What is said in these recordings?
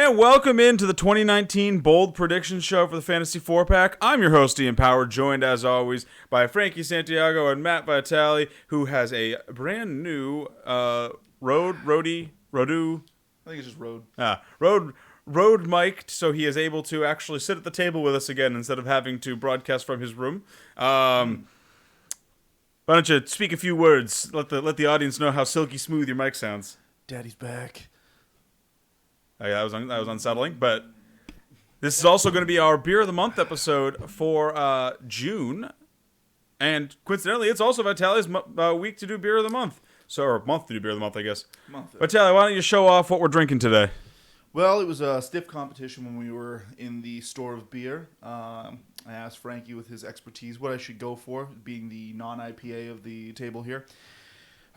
And welcome into the 2019 Bold Prediction Show for the Fantasy 4-Pack. I'm your host, Ian Power, joined as always by Frankie Santiago and Matt Vitale, who has a brand new Road mic'd, so he is able to actually sit at the table with us again instead of having to broadcast from his room. Why don't you speak a few words? Let the audience know how silky smooth your mic sounds. Daddy's back. Oh, yeah, that was unsettling, but this is also going to be our Beer of the Month episode for June, and coincidentally, it's also Vitale's week to do Beer of the Month, or month to do Beer of the Month, I guess. Vitale, why don't you show off what we're drinking today? Well, it was a stiff competition when we were in the store of beer. I asked Frankie with his expertise what I should go for, being the non-IPA of the table here.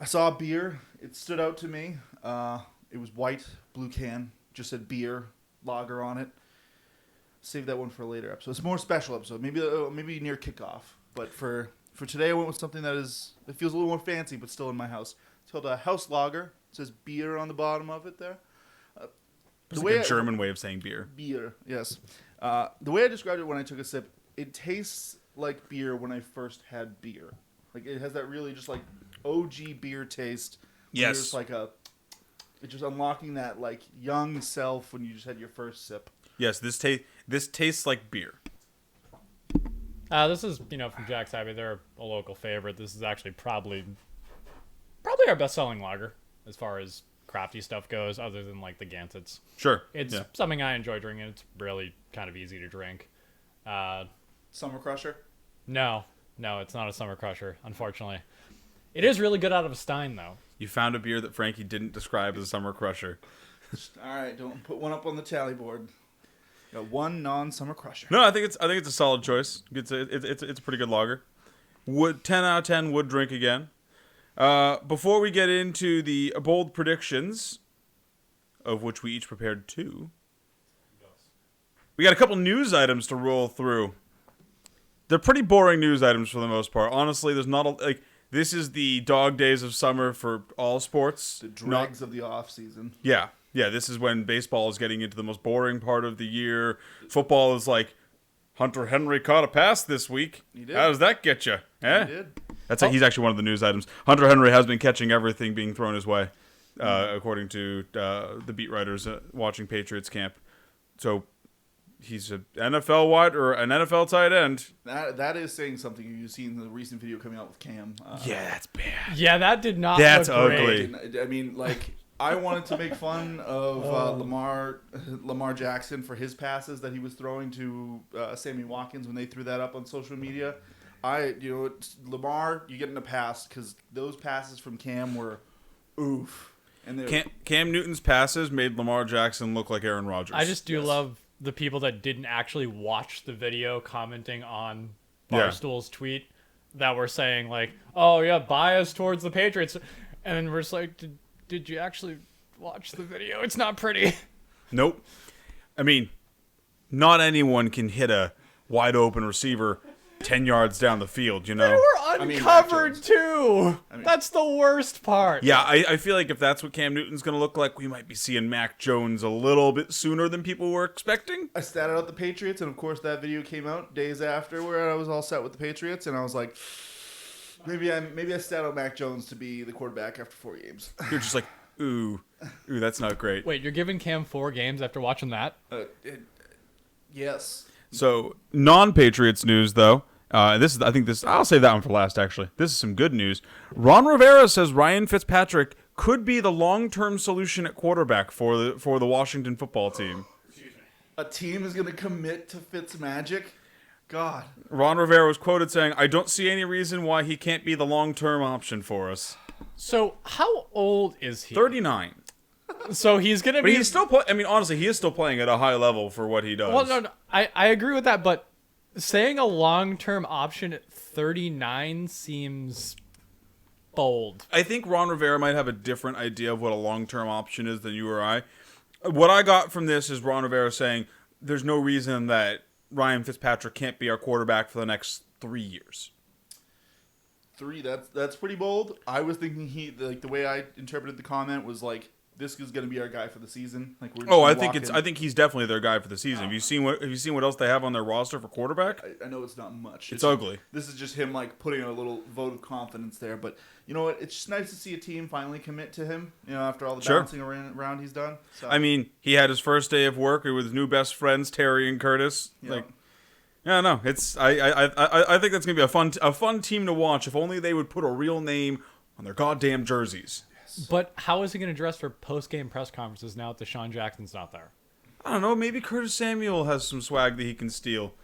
I saw a beer. It stood out to me. It was white, blue can. Just said beer, lager on it. Save that one for a later episode. It's a more special episode, maybe near kickoff. But for today, I went with something that feels a little more fancy, but still in my house. It's called a house lager. It says beer on the bottom of it there. It's like a German way of saying beer. Beer, yes. The way I described it when I took a sip, it tastes like beer when I first had beer. Like it has that really just like OG beer taste. Yes. It's like it's just unlocking that like young self when you just had your first sip. Yes, this tastes like beer. This is, from Jack's Abbey. They're a local favorite. This is actually probably our best-selling lager as far as crafty stuff goes, other than like the Gansets. Sure. It's something I enjoy drinking. It's really kind of easy to drink. Summer Crusher? No, it's not a Summer Crusher, unfortunately. It is really good out of a Stein, though. You found a beer that Frankie didn't describe as a Summer Crusher. All right, don't put one up on the tally board. Got one non-Summer Crusher. No, I think it's a solid choice. It's a pretty good lager. 10 out of 10 would drink again. Before we get into the bold predictions, of which we each prepared 2, we got a couple news items to roll through. They're pretty boring news items for the most part. Honestly, there's not this is the dog days of summer for all sports. The dregs of the off season. Yeah, this is when baseball is getting into the most boring part of the year. Football is like, Hunter Henry caught a pass this week. He did. How does that get you? He did. He's actually one of the news items. Hunter Henry has been catching everything being thrown his way, according to the beat writers watching Patriots camp. So he's an NFL tight end. That is saying something. You've seen the recent video coming out with Cam. Yeah, that's bad. Yeah, that did not. That's look ugly. great. I mean, like I wanted to make fun of Lamar Jackson for his passes that he was throwing to Sammy Watkins when they threw that up on social media. Lamar, you get in a pass because those passes from Cam were oof. And Cam Newton's passes made Lamar Jackson look like Aaron Rodgers. I just do love the people that didn't actually watch the video commenting on Barstool's tweet that were saying like, "Oh yeah, bias towards the Patriots," and then we're just like, "Did you actually watch the video? It's not pretty." Nope. I mean, not anyone can hit a wide open receiver 10 yards down the field, They were uncovered too. That's the worst part. Yeah, I feel like if that's what Cam Newton's going to look like, we might be seeing Mac Jones a little bit sooner than people were expecting. I statted out the Patriots, and of course that video came out days after where I was all set with the Patriots, and I was like, maybe I stat out Mac Jones to be the quarterback after 4 games. You're just like, ooh, that's not great. Wait, you're giving Cam 4 games after watching that? Yes. So, non-Patriots news, though. I'll save that one for last, actually. This is some good news. Ron Rivera says Ryan Fitzpatrick could be the long-term solution at quarterback for the Washington football team. A team is going to commit to Fitzmagic? God. Ron Rivera was quoted saying, "I don't see any reason why he can't be the long-term option for us." So, how old is he? 39. So he's going to be... But he's still honestly, he is still playing at a high level for what he does. Well, no, I agree with that, but saying a long-term option at 39 seems bold. I think Ron Rivera might have a different idea of what a long-term option is than you or I. What I got from this is Ron Rivera saying there's no reason that Ryan Fitzpatrick can't be our quarterback for the next 3 years. 3, that's pretty bold. I was thinking the way I interpreted the comment was like this is going to be our guy for the season. Like we're. Oh, I think he's definitely their guy for the season. Have you seen what else they have on their roster for quarterback? I know it's not much. It's ugly. This is just him like putting a little vote of confidence there. But you know what? It's just nice to see a team finally commit to him. You know, after all the bouncing around he's done. So. I mean, he had his first day of work with his new best friends Terry and Curtis. Yeah. Like, yeah, no, it's I think that's gonna be a fun team to watch. If only they would put a real name on their goddamn jerseys. But how is he going to dress for post-game press conferences now that Deshaun Jackson's not there? I don't know. Maybe Curtis Samuel has some swag that he can steal.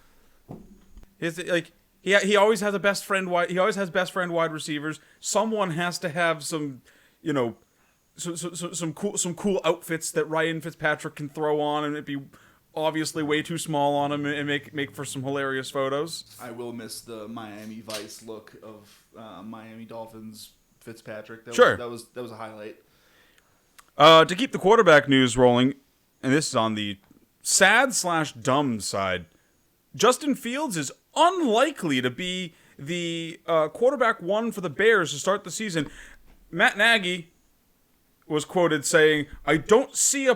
He always has a best friend. He always has best friend wide receivers. Someone has to have some, you know, some cool outfits that Ryan Fitzpatrick can throw on, and it'd be obviously way too small on him and make for some hilarious photos. I will miss the Miami Vice look of Miami Dolphins. Fitzpatrick. That was a highlight. To keep the quarterback news rolling, and this is on the sad/dumb side, Justin Fields is unlikely to be the quarterback one for the Bears to start the season. Matt Nagy was quoted saying, "I don't see a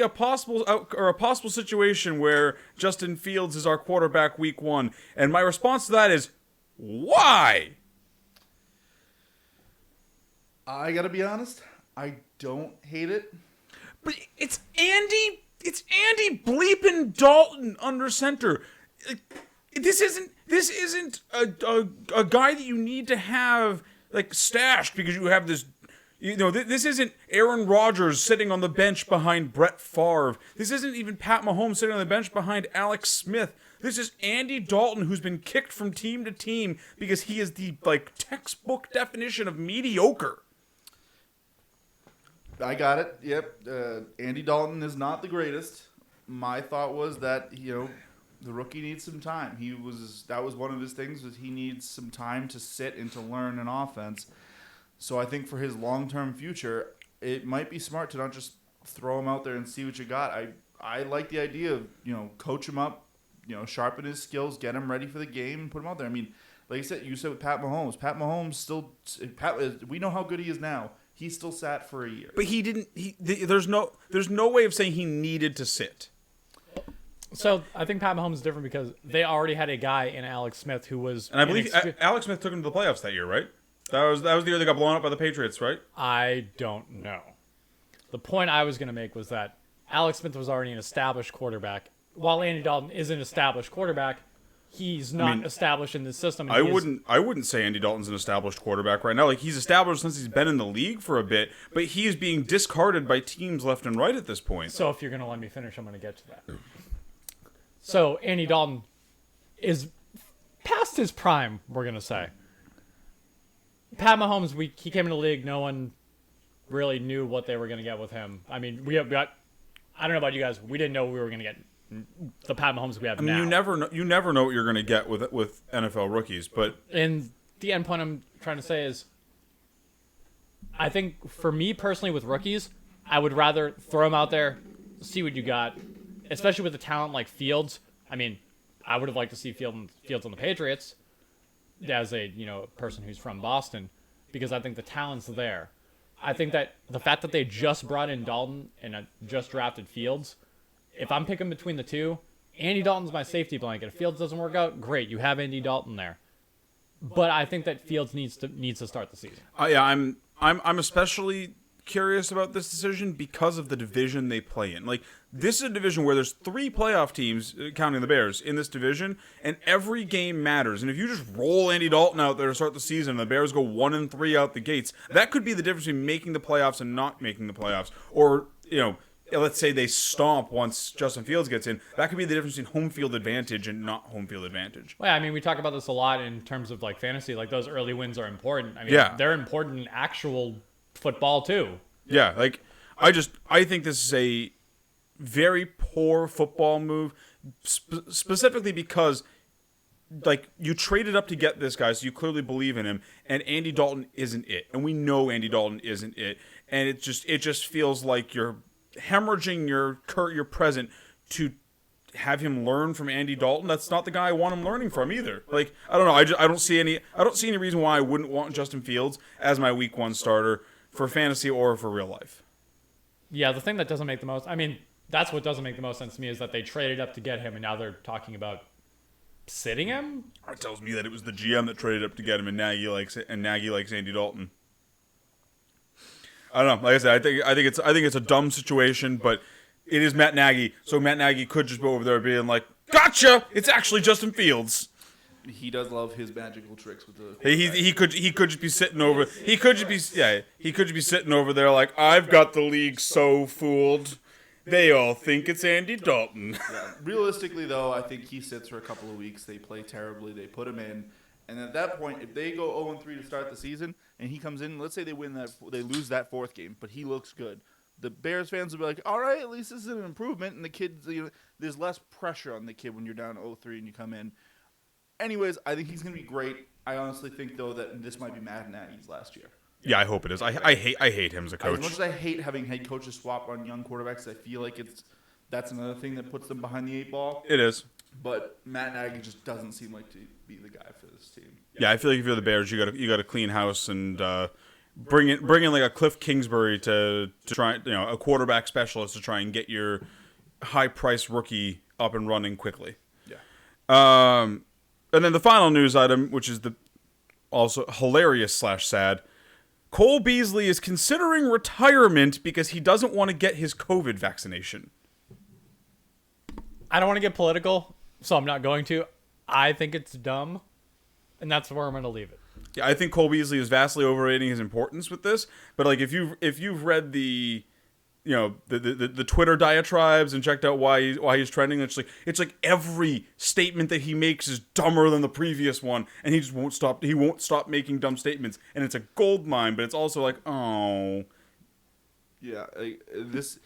possible situation where Justin Fields is our quarterback week 1." And my response to that is, why? I gotta be honest, I don't hate it. But it's Andy bleeping Dalton under center. This isn't a guy that you need to have like stashed because you have this. You know, this isn't Aaron Rodgers sitting on the bench behind Brett Favre. This isn't even Pat Mahomes sitting on the bench behind Alex Smith. This is Andy Dalton, who's been kicked from team to team because he is the textbook definition of mediocre. I got it. Yep. Andy Dalton is not the greatest. My thought was that, the rookie needs some time. That was one of his things, was he needs some time to sit and to learn an offense. So I think for his long-term future, it might be smart to not just throw him out there and see what you got. I like the idea of, coach him up, sharpen his skills, get him ready for the game, and put him out there. I mean, like you said with Pat Mahomes. Pat Mahomes we know how good he is now. He still sat for a year. But he didn't. There's no way of saying he needed to sit. So I think Pat Mahomes is different because they already had a guy in Alex Smith who was. And I believe Alex Smith took him to the playoffs that year, right? That was the year they got blown up by the Patriots, right? I don't know. The point I was going to make was that Alex Smith was already an established quarterback. While Andy Dalton is an established quarterback, he's not established in the system. I wouldn't say Andy Dalton's an established quarterback right now. Like, he's established since he's been in the league for a bit, but he is being discarded by teams left and right at this point. So if you're going to let me finish, I'm going to get to that. So Andy Dalton is past his prime, we're going to say. Pat Mahomes, he came into the league, no one really knew what they were going to get with him. I mean, I don't know about you guys, we didn't know we were going to get the Pat Mahomes we have now. You never know what you're going to get with NFL rookies, but and the end point I'm trying to say is, I think for me personally with rookies, I would rather throw them out there, see what you got, especially with a talent like Fields. I mean, I would have liked to see Fields on the Patriots as a person who's from Boston, because I think the talent's there. I think that the fact that they just brought in Dalton and just drafted Fields. If I'm picking between the two, Andy Dalton's my safety blanket. If Fields doesn't work out, great, you have Andy Dalton there. But I think that Fields needs to start the season. Yeah, I'm especially curious about this decision because of the division they play in. Like, this is a division where there's 3 playoff teams, counting the Bears, in this division, and every game matters. And if you just roll Andy Dalton out there to start the season and the Bears go 1-3 out the gates, that could be the difference between making the playoffs and not making the playoffs. Or, let's say they stomp once Justin Fields gets in. That could be the difference between home field advantage and not home field advantage. Well, yeah, I mean, we talk about this a lot in terms of fantasy. Like, those early wins are important. I mean, they're important in actual football too. Yeah, I think this is a very poor football move, specifically because you traded up to get this guy, so you clearly believe in him, and Andy Dalton isn't it, and we know Andy Dalton isn't it, and it just feels like you're hemorrhaging your present to have him learn from Andy Dalton. That's not the guy I want him learning from either. I don't know. I don't see any reason why I wouldn't want Justin Fields as my week 1 starter for fantasy or for real life. Yeah, the thing that doesn't make the most, I mean, that's what doesn't make the most sense to me is that they traded up to get him, and now they're talking about sitting him. It tells me that it was the GM that traded up to get him, and Nagy likes Andy Dalton. I don't know. Like I said, I think it's a dumb situation, but it is Matt Nagy, so Matt Nagy could just go over there being like, "Gotcha! It's actually Justin Fields." He does love his magical tricks with the. He could just be sitting over. He could just be sitting over there like, "I've got the league so fooled. They all think it's Andy Dalton." Yeah. Realistically, though, I think he sits for a couple of weeks. They play terribly. They put him in, and at that point, if they go 0-3 to start the season, and he comes in, let's say they lose that fourth game, but he looks good. The Bears fans will be like, "All right, at least this is an improvement." And the kids, there's less pressure on the kid when you're down 0-3 and you come in. Anyways, I think he's going to be great. I honestly think, though, that this might be Matt Nagy's last year. Yeah, I hope it is. I hate him as a coach. As much as I hate having head coaches swap on young quarterbacks, I feel like that's another thing that puts them behind the 8 ball. It is. But Matt Nagy just doesn't seem like to be the guy for this team. Yeah, I feel like if you're the Bears, you got to clean house and bring in like a Cliff Kingsbury to try, a quarterback specialist to try and get your high price rookie up and running quickly. Yeah. And then the final news item, which is the also hilarious / sad, Cole Beasley is considering retirement because he doesn't want to get his COVID vaccination. I don't want to get political, so I'm not going to. I think it's dumb, and that's where I'm going to leave it. Yeah, I think Cole Beasley is vastly overrating his importance with this. But like, if you've read the the Twitter diatribes and checked out why he's trending, it's like every statement that he makes is dumber than the previous one, and he just won't stop. He won't stop making dumb statements, and it's a gold mine. But it's also like, oh, yeah, this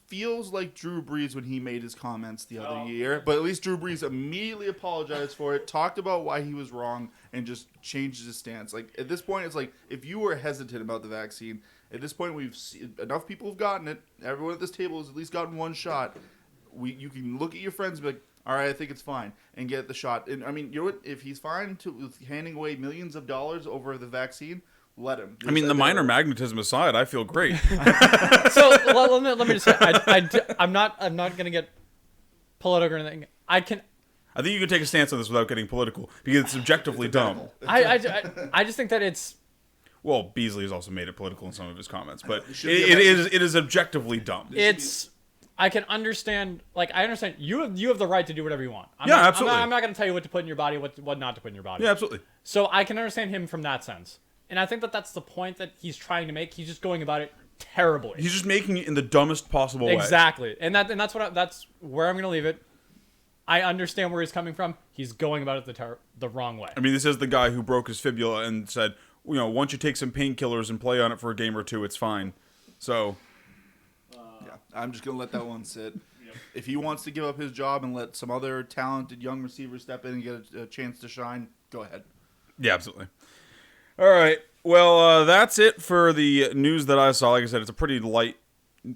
feels like Drew Brees when he made his comments the other year. But at least Drew Brees immediately apologized for it, talked about why he was wrong, and just changed his stance. Like at this point, it's like if you were hesitant about the vaccine. At this point, we've seen, enough people have gotten it. Everyone at this table has at least gotten one shot. You can look at your friends and be like, all right, I think it's fine, and get the shot. And I mean, if he's fine with handing away millions of dollars over the vaccine, let him. I mean, the minor magnetism aside, I feel great. So let me just say, I'm not going to get political or anything. I think you can take a stance on this without getting political because it's objectively dumb. I just think that it's. Well, Beasley has also made it political in some of his comments, but it is objectively dumb. I can understand. Like I understand you have the right to do whatever you want. Absolutely. I'm not going to tell you what to put in your body, what not to put in your body. Yeah, absolutely. So I can understand him from that sense, and I think that that's the point that he's trying to make. He's just going about it terribly. He's just making it in the dumbest possible way. Exactly, and that's where I'm going to leave it. I understand where he's coming from. He's going about it the wrong way. I mean, this is the guy who broke his fibula and said, once you take some painkillers and play on it for a game or two, it's fine. So, yeah, I'm just gonna let that one sit. Yep. If he wants to give up his job and let some other talented young receiver step in and get a chance to shine, go ahead. Yeah, absolutely. All right. Well, that's it for the news that I saw. Like I said, it's a pretty light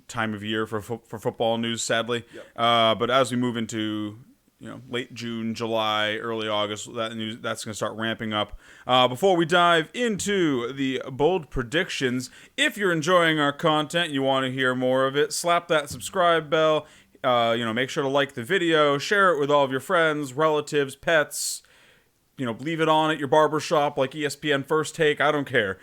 time of year for football news, sadly. Yep. But as we move into late June, July, early August, that's going to start ramping up. Before we dive into the bold predictions, if you're enjoying our content, you want to hear more of it, slap that subscribe bell. Make sure to like the video, share it with all of your friends, relatives, pets. Leave it on at your barbershop like ESPN First Take. I don't care.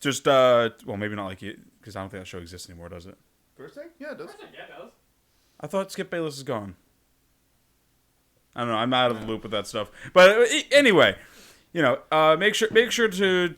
Just maybe not like it because I don't think that show exists anymore, does it? First Take? Yeah, it does. Yeah, it does. I thought Skip Bayless is gone. I don't know. I'm out of the loop with that stuff. But anyway, make sure to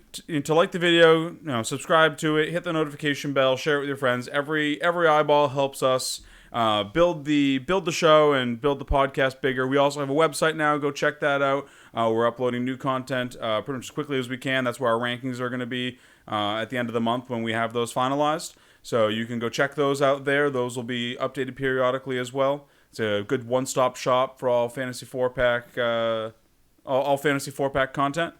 like the video, subscribe to it, hit the notification bell, share it with your friends. Every eyeball helps us build the show and build the podcast bigger. We also have a website now. Go check that out. We're uploading new content pretty much as quickly as we can. That's where our rankings are going to be at the end of the month when we have those finalized. So you can go check those out there. Those will be updated periodically as well. It's a good one-stop shop for all fantasy 4-pack, all fantasy 4-pack content.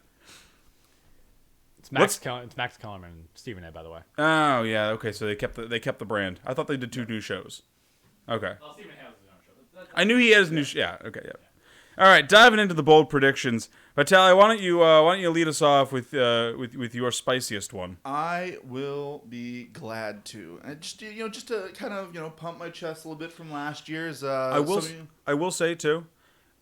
It's Max Kellerman and Stephen A. By the way. Oh yeah, okay. So they kept the brand. I thought they did 2 new shows. Okay. Well, Stephen A. has his own show. I knew he had his new. Yeah. Okay. Yeah. All right. Diving into the bold predictions. Vitaly, why don't you lead us off with your spiciest one? I will be glad to. And just to kind of pump my chest a little bit from last year's. I will say too.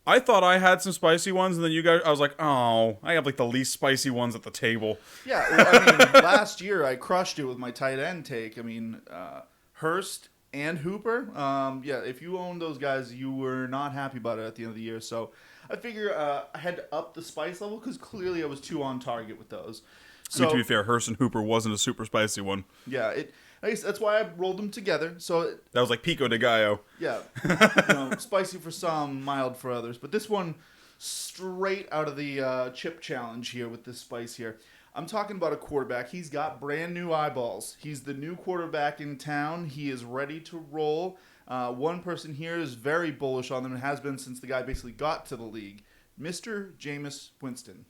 I thought I had some spicy ones, and then you guys, I was like, oh, I have like the least spicy ones at the table. Yeah, well, I mean, last year I crushed it with my tight end take. I mean, Hurst and Hooper. Yeah, if you owned those guys, you were not happy about it at the end of the year. So I figure I had to up the spice level because clearly I was too on target with those. So, I mean, to be fair, Hurst and Hooper wasn't a super spicy one. Yeah, I guess that's why I rolled them together. So that was like Pico de Gallo. Yeah, spicy for some, mild for others. But this one, straight out of the chip challenge here with this spice here. I'm talking about a quarterback. He's got brand new eyeballs. He's the new quarterback in town. He is ready to roll. One person here is very bullish on them and has been since the guy basically got to the league. Mr. Jameis Winston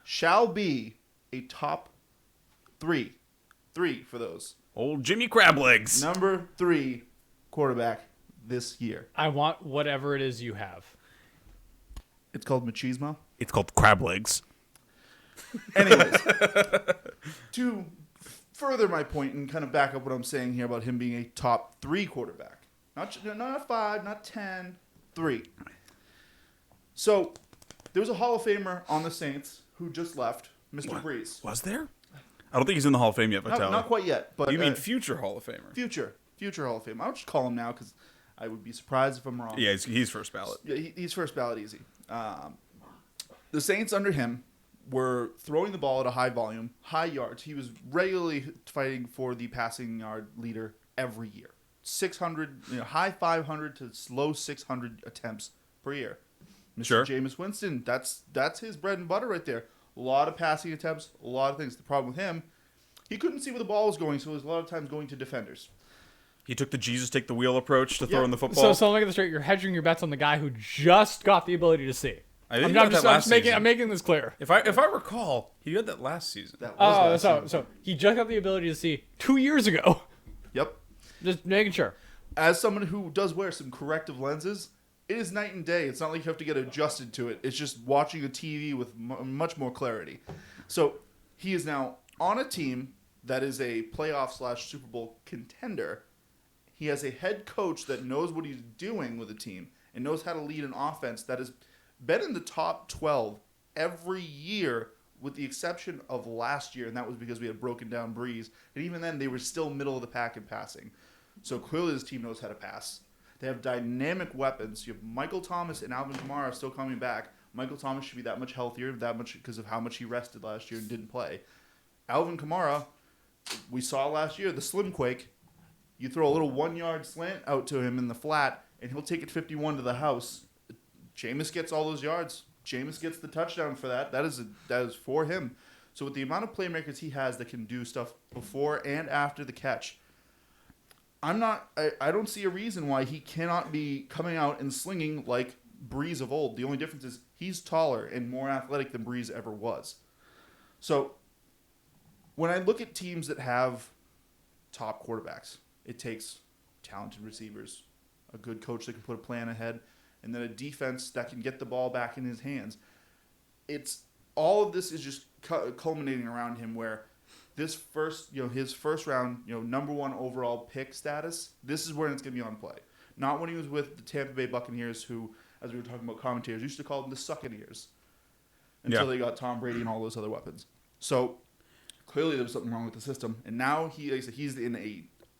shall be a top three for those. Old Jimmy Crablegs. Number 3 quarterback this year. I want whatever it is you have. It's called machismo. It's called Crablegs. Anyways, to further my point and kind of back up what I'm saying here about him being a top 3 quarterback. Not 5, not 10, 3. So, there was a Hall of Famer on the Saints who just left, Mr. Breeze. Was there? I don't think he's in the Hall of Fame yet, Vitaly. Not quite yet. But you mean future Hall of Famer? Future Hall of Fame. I'll just call him now because I would be surprised if I'm wrong. Yeah, he's first ballot. Yeah, he's first ballot easy. The Saints under him were throwing the ball at a high volume, high yards. He was regularly fighting for the passing yard leader every year. 600, high 500 to low 600 attempts per year. Mr. Sure. Jameis Winston, that's his bread and butter right there. A lot of passing attempts, a lot of things. The problem with him, he couldn't see where the ball was going, so it was a lot of times going to defenders. He took the Jesus take the wheel approach to throwing the football. So let me get this straight. You're hedging your bets on the guy who just got the ability to see. I'm making this clear. If I recall, he had that last season. That was last season. So he just got the ability to see 2 years ago. Yep. Just making sure. As someone who does wear some corrective lenses, it is night and day. It's not like you have to get adjusted to it. It's just watching a TV with much more clarity. So he is now on a team that is a playoff / Super Bowl contender. He has a head coach that knows what he's doing with the team and knows how to lead an offense that has been in the top 12 every year with the exception of last year, and that was because we had broken down Breeze. And even then, they were still middle of the pack in passing. So clearly this team knows how to pass. They have dynamic weapons. You have Michael Thomas and Alvin Kamara still coming back. Michael Thomas should be that much healthier, that much because of how much he rested last year and didn't play. Alvin Kamara, we saw last year, the Slim Quake. You throw a little 1-yard slant out to him in the flat, and he'll take it 51 to the house. Jameis gets all those yards. Jameis gets the touchdown for that. That is for him. So with the amount of playmakers he has that can do stuff before and after the catch, I don't see a reason why he cannot be coming out and slinging like Breeze of old. The only difference is he's taller and more athletic than Breeze ever was. So when I look at teams that have top quarterbacks, it takes talented receivers, a good coach that can put a plan ahead, and then a defense that can get the ball back in his hands. It's all of this is just culminating around him where this his first round, number 1 overall pick status, this is where it's going to be on play. Not when he was with the Tampa Bay Buccaneers, who, as we were talking about commentators, used to call them the Succaneers until they got Tom Brady and all those other weapons. So clearly there was something wrong with the system, and now he's in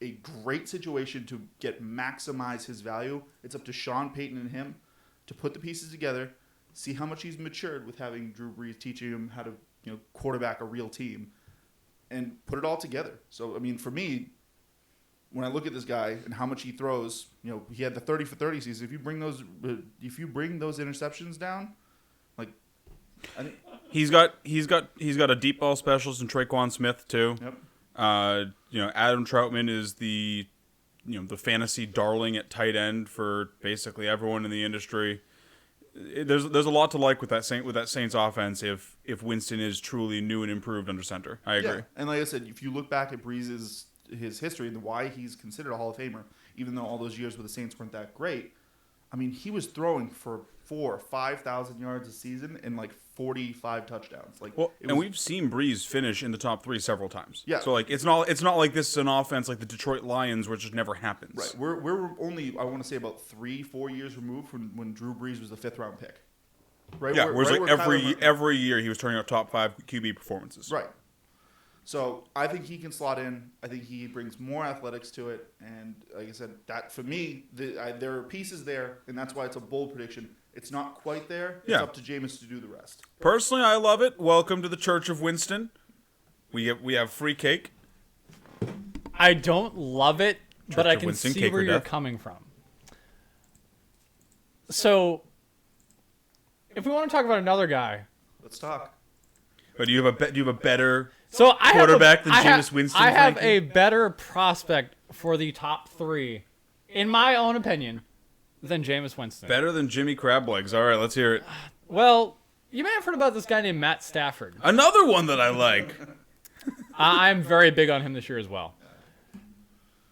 a great situation to maximize his value. It's up to Sean Payton and him to put the pieces together, see how much he's matured with having Drew Brees teaching him how to quarterback a real team, and put it all together. So, I mean, for me, when I look at this guy and how much he throws, he had the 30 for 30 season. If you bring those interceptions down, he's got a deep ball specialist in Traquan Smith too. Yep. Adam Troutman is the fantasy darling at tight end for basically everyone in the industry. There's a lot to like with that Saints offense if Winston is truly new and improved under center. I agree. Yeah. And like I said, if you look back at Breeze's his history and why he's considered a Hall of Famer, even though all those years with the Saints weren't that great, I mean, he was throwing for 4,000 or 5,000 yards a season and like 45 touchdowns. Like, and we've seen Breeze finish in the top 3 several times. Yeah. So like it's not like this is an offense like the Detroit Lions, which just never happens. Right. We're only, I want to say, about 3-4 years removed from when Drew Brees was the 5th round pick. Right. Yeah. Whereas right like every year he was turning out top 5 QB performances. Right. So I think he can slot in. I think he brings more athletics to it, and like I said, that for me, there are pieces there, and that's why it's a bold prediction. It's not quite there. It's up to Jameis to do the rest. Personally, I love it. Welcome to the Church of Winston. We have free cake. I don't love it, but I can Winston, see cake where or you're death. coming from. So, if we want to talk about another guy, Let's talk. But do you have a better I quarterback than Jameis Winston? I have Frankie? a better prospect for the top 3, in my own opinion, than Jameis Winston. Better than Jimmy Crablegs. All right, let's hear it. Well, you may have heard about this guy named Matt Stafford. Another one that I like. I'm very big on him this year as well.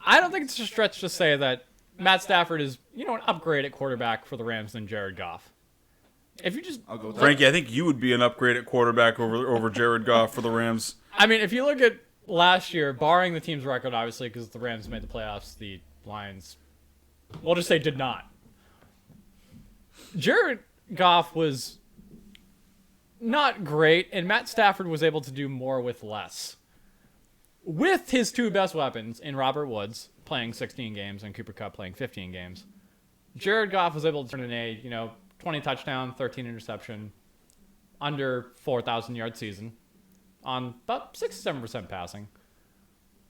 I don't think it's a stretch to say that Matt Stafford is, an upgrade at quarterback for the Rams than Jared Goff. If you just, I'll go with Frankie, I think you would be an upgrade at quarterback over Jared Goff for the Rams. I mean, if you look at last year, barring the team's record, obviously, because the Rams made the playoffs, the Lions, we'll just say did not. Jared Goff was not great, and Matt Stafford was able to do more with less. With his 2 best weapons in Robert Woods playing 16 games and Cooper Kupp playing 15 games, Jared Goff was able to turn in a 20 touchdown, 13 interception, under 4,000 yard season on about 67% passing.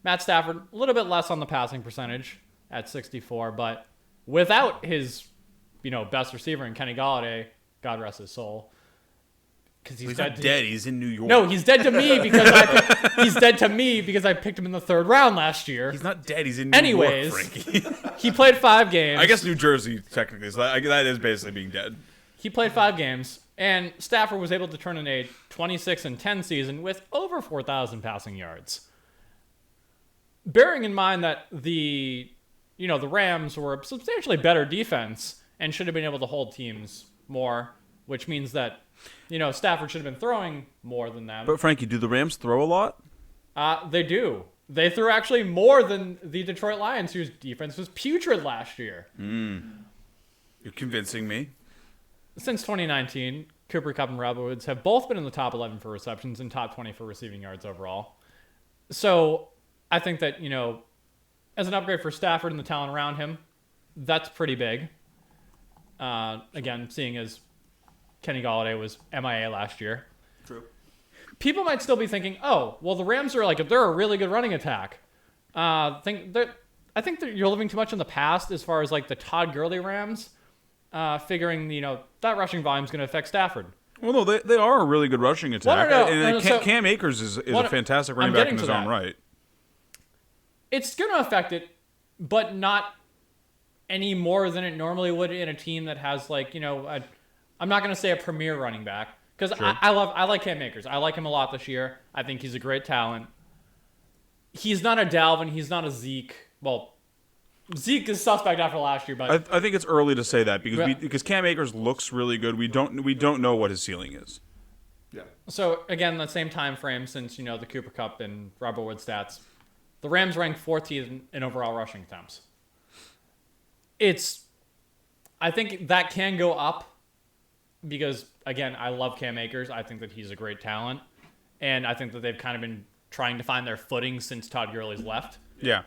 Matt Stafford, a little bit less on the passing percentage at 64, but without his, best receiver in Kenny Golladay, God rest his soul, because He's not dead. He's in New York. No, he's dead to me because I picked him in the 3rd round last year. He's not dead. He's in New York, Frankie. He played 5 games. I guess New Jersey technically is that is basically being dead. He played 5 games, and Stafford was able to turn in a 26-10 season with over 4,000 passing yards. Bearing in mind that the Rams were a substantially better defense and should have been able to hold teams more, which means that, Stafford should have been throwing more than them. But Frankie, do the Rams throw a lot? They do. They threw actually more than the Detroit Lions, whose defense was putrid last year. You're convincing me. Since 2019, Cooper Kupp and Robert Woods have both been in the top 11 for receptions and top 20 for receiving yards overall. So I think that, as an upgrade for Stafford and the talent around him, that's pretty big. Again, seeing as Kenny Golladay was MIA last year. True. People might still be thinking, oh, well, the Rams are they're a really good running attack. I think that you're living too much in the past as far as the Todd Gurley Rams, figuring, that rushing volume is going to affect Stafford. Well, no, they are a really good rushing attack. No. Cam Akers is a fantastic running back in his own right. It's going to affect it, but not any more than it normally would in a team that has I'm not going to say a premier running back, because Sure. I like Cam Akers. I like him a lot this year. I think he's a great talent. He's not a Dalvin. He's not a Zeke. Well, Zeke is suspect after last year, but I think it's early to say that because Cam Akers looks really good. We don't know what his ceiling is. Yeah. So again, the same time frame since the Cooper Kupp and Robert Woods stats, the Rams rank 14th in overall rushing attempts. I think that can go up because, again, I love Cam Akers. I think that he's a great talent, and I think that they've kind of been trying to find their footing since Todd Gurley's left. Yeah.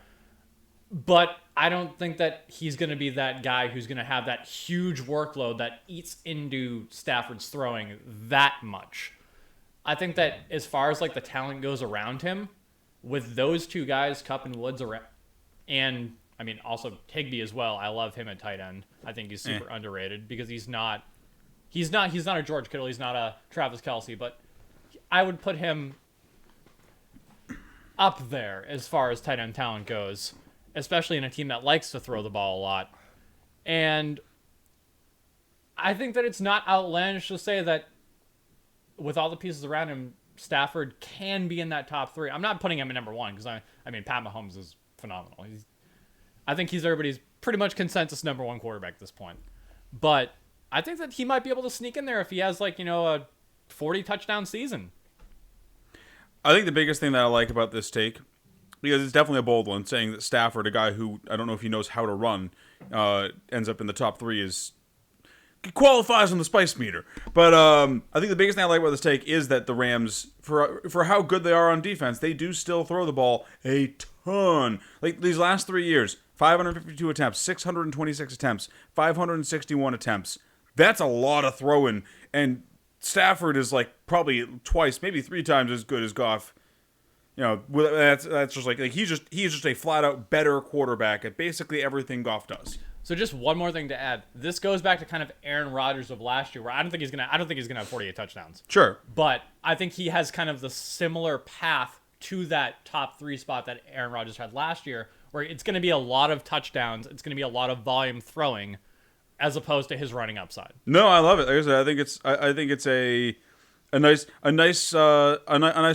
But I don't think that he's going to be that guy who's going to have that huge workload that eats into Stafford's throwing that much. I think that as far as the talent goes around him, with those 2 guys, Kupp and Woods, and also Higbee as well. I love him at tight end. I think he's super underrated because he's not a George Kittle. He's not a Travis Kelce, but I would put him up there as far as tight end talent goes, especially in a team that likes to throw the ball a lot. And I think that it's not outlandish to say that with all the pieces around him, Stafford can be in that top 3. I'm not putting him at number 1 because Pat Mahomes is phenomenal. I think he's everybody's pretty much consensus number 1 quarterback at this point. But I think that he might be able to sneak in there if he has like, a 40 touchdown season. I think the biggest thing that I like about this take, because it's definitely a bold one, saying that Stafford, a guy who I don't know if he knows how to run, ends up in the top 3 is qualifies on the spice meter. But I think the biggest thing I like about this take is that the Rams, for how good they are on defense, they do still throw the ball a ton. Like these last 3 years, 552 attempts, 626 attempts, 561 attempts. That's a lot of throwing, and Stafford is like probably twice, maybe 3 times as good as Goff. That's just like he's just a flat out better quarterback at basically everything Goff does. So just one more thing to add. This goes back to kind of Aaron Rodgers of last year, where I don't think he's gonna have 48 touchdowns. Sure, but I think he has kind of the similar path to that top 3 spot that Aaron Rodgers had last year, where it's going to be a lot of touchdowns, it's going to be a lot of volume throwing, as opposed to his running upside. No, I love it. Like I said, I think it's a nice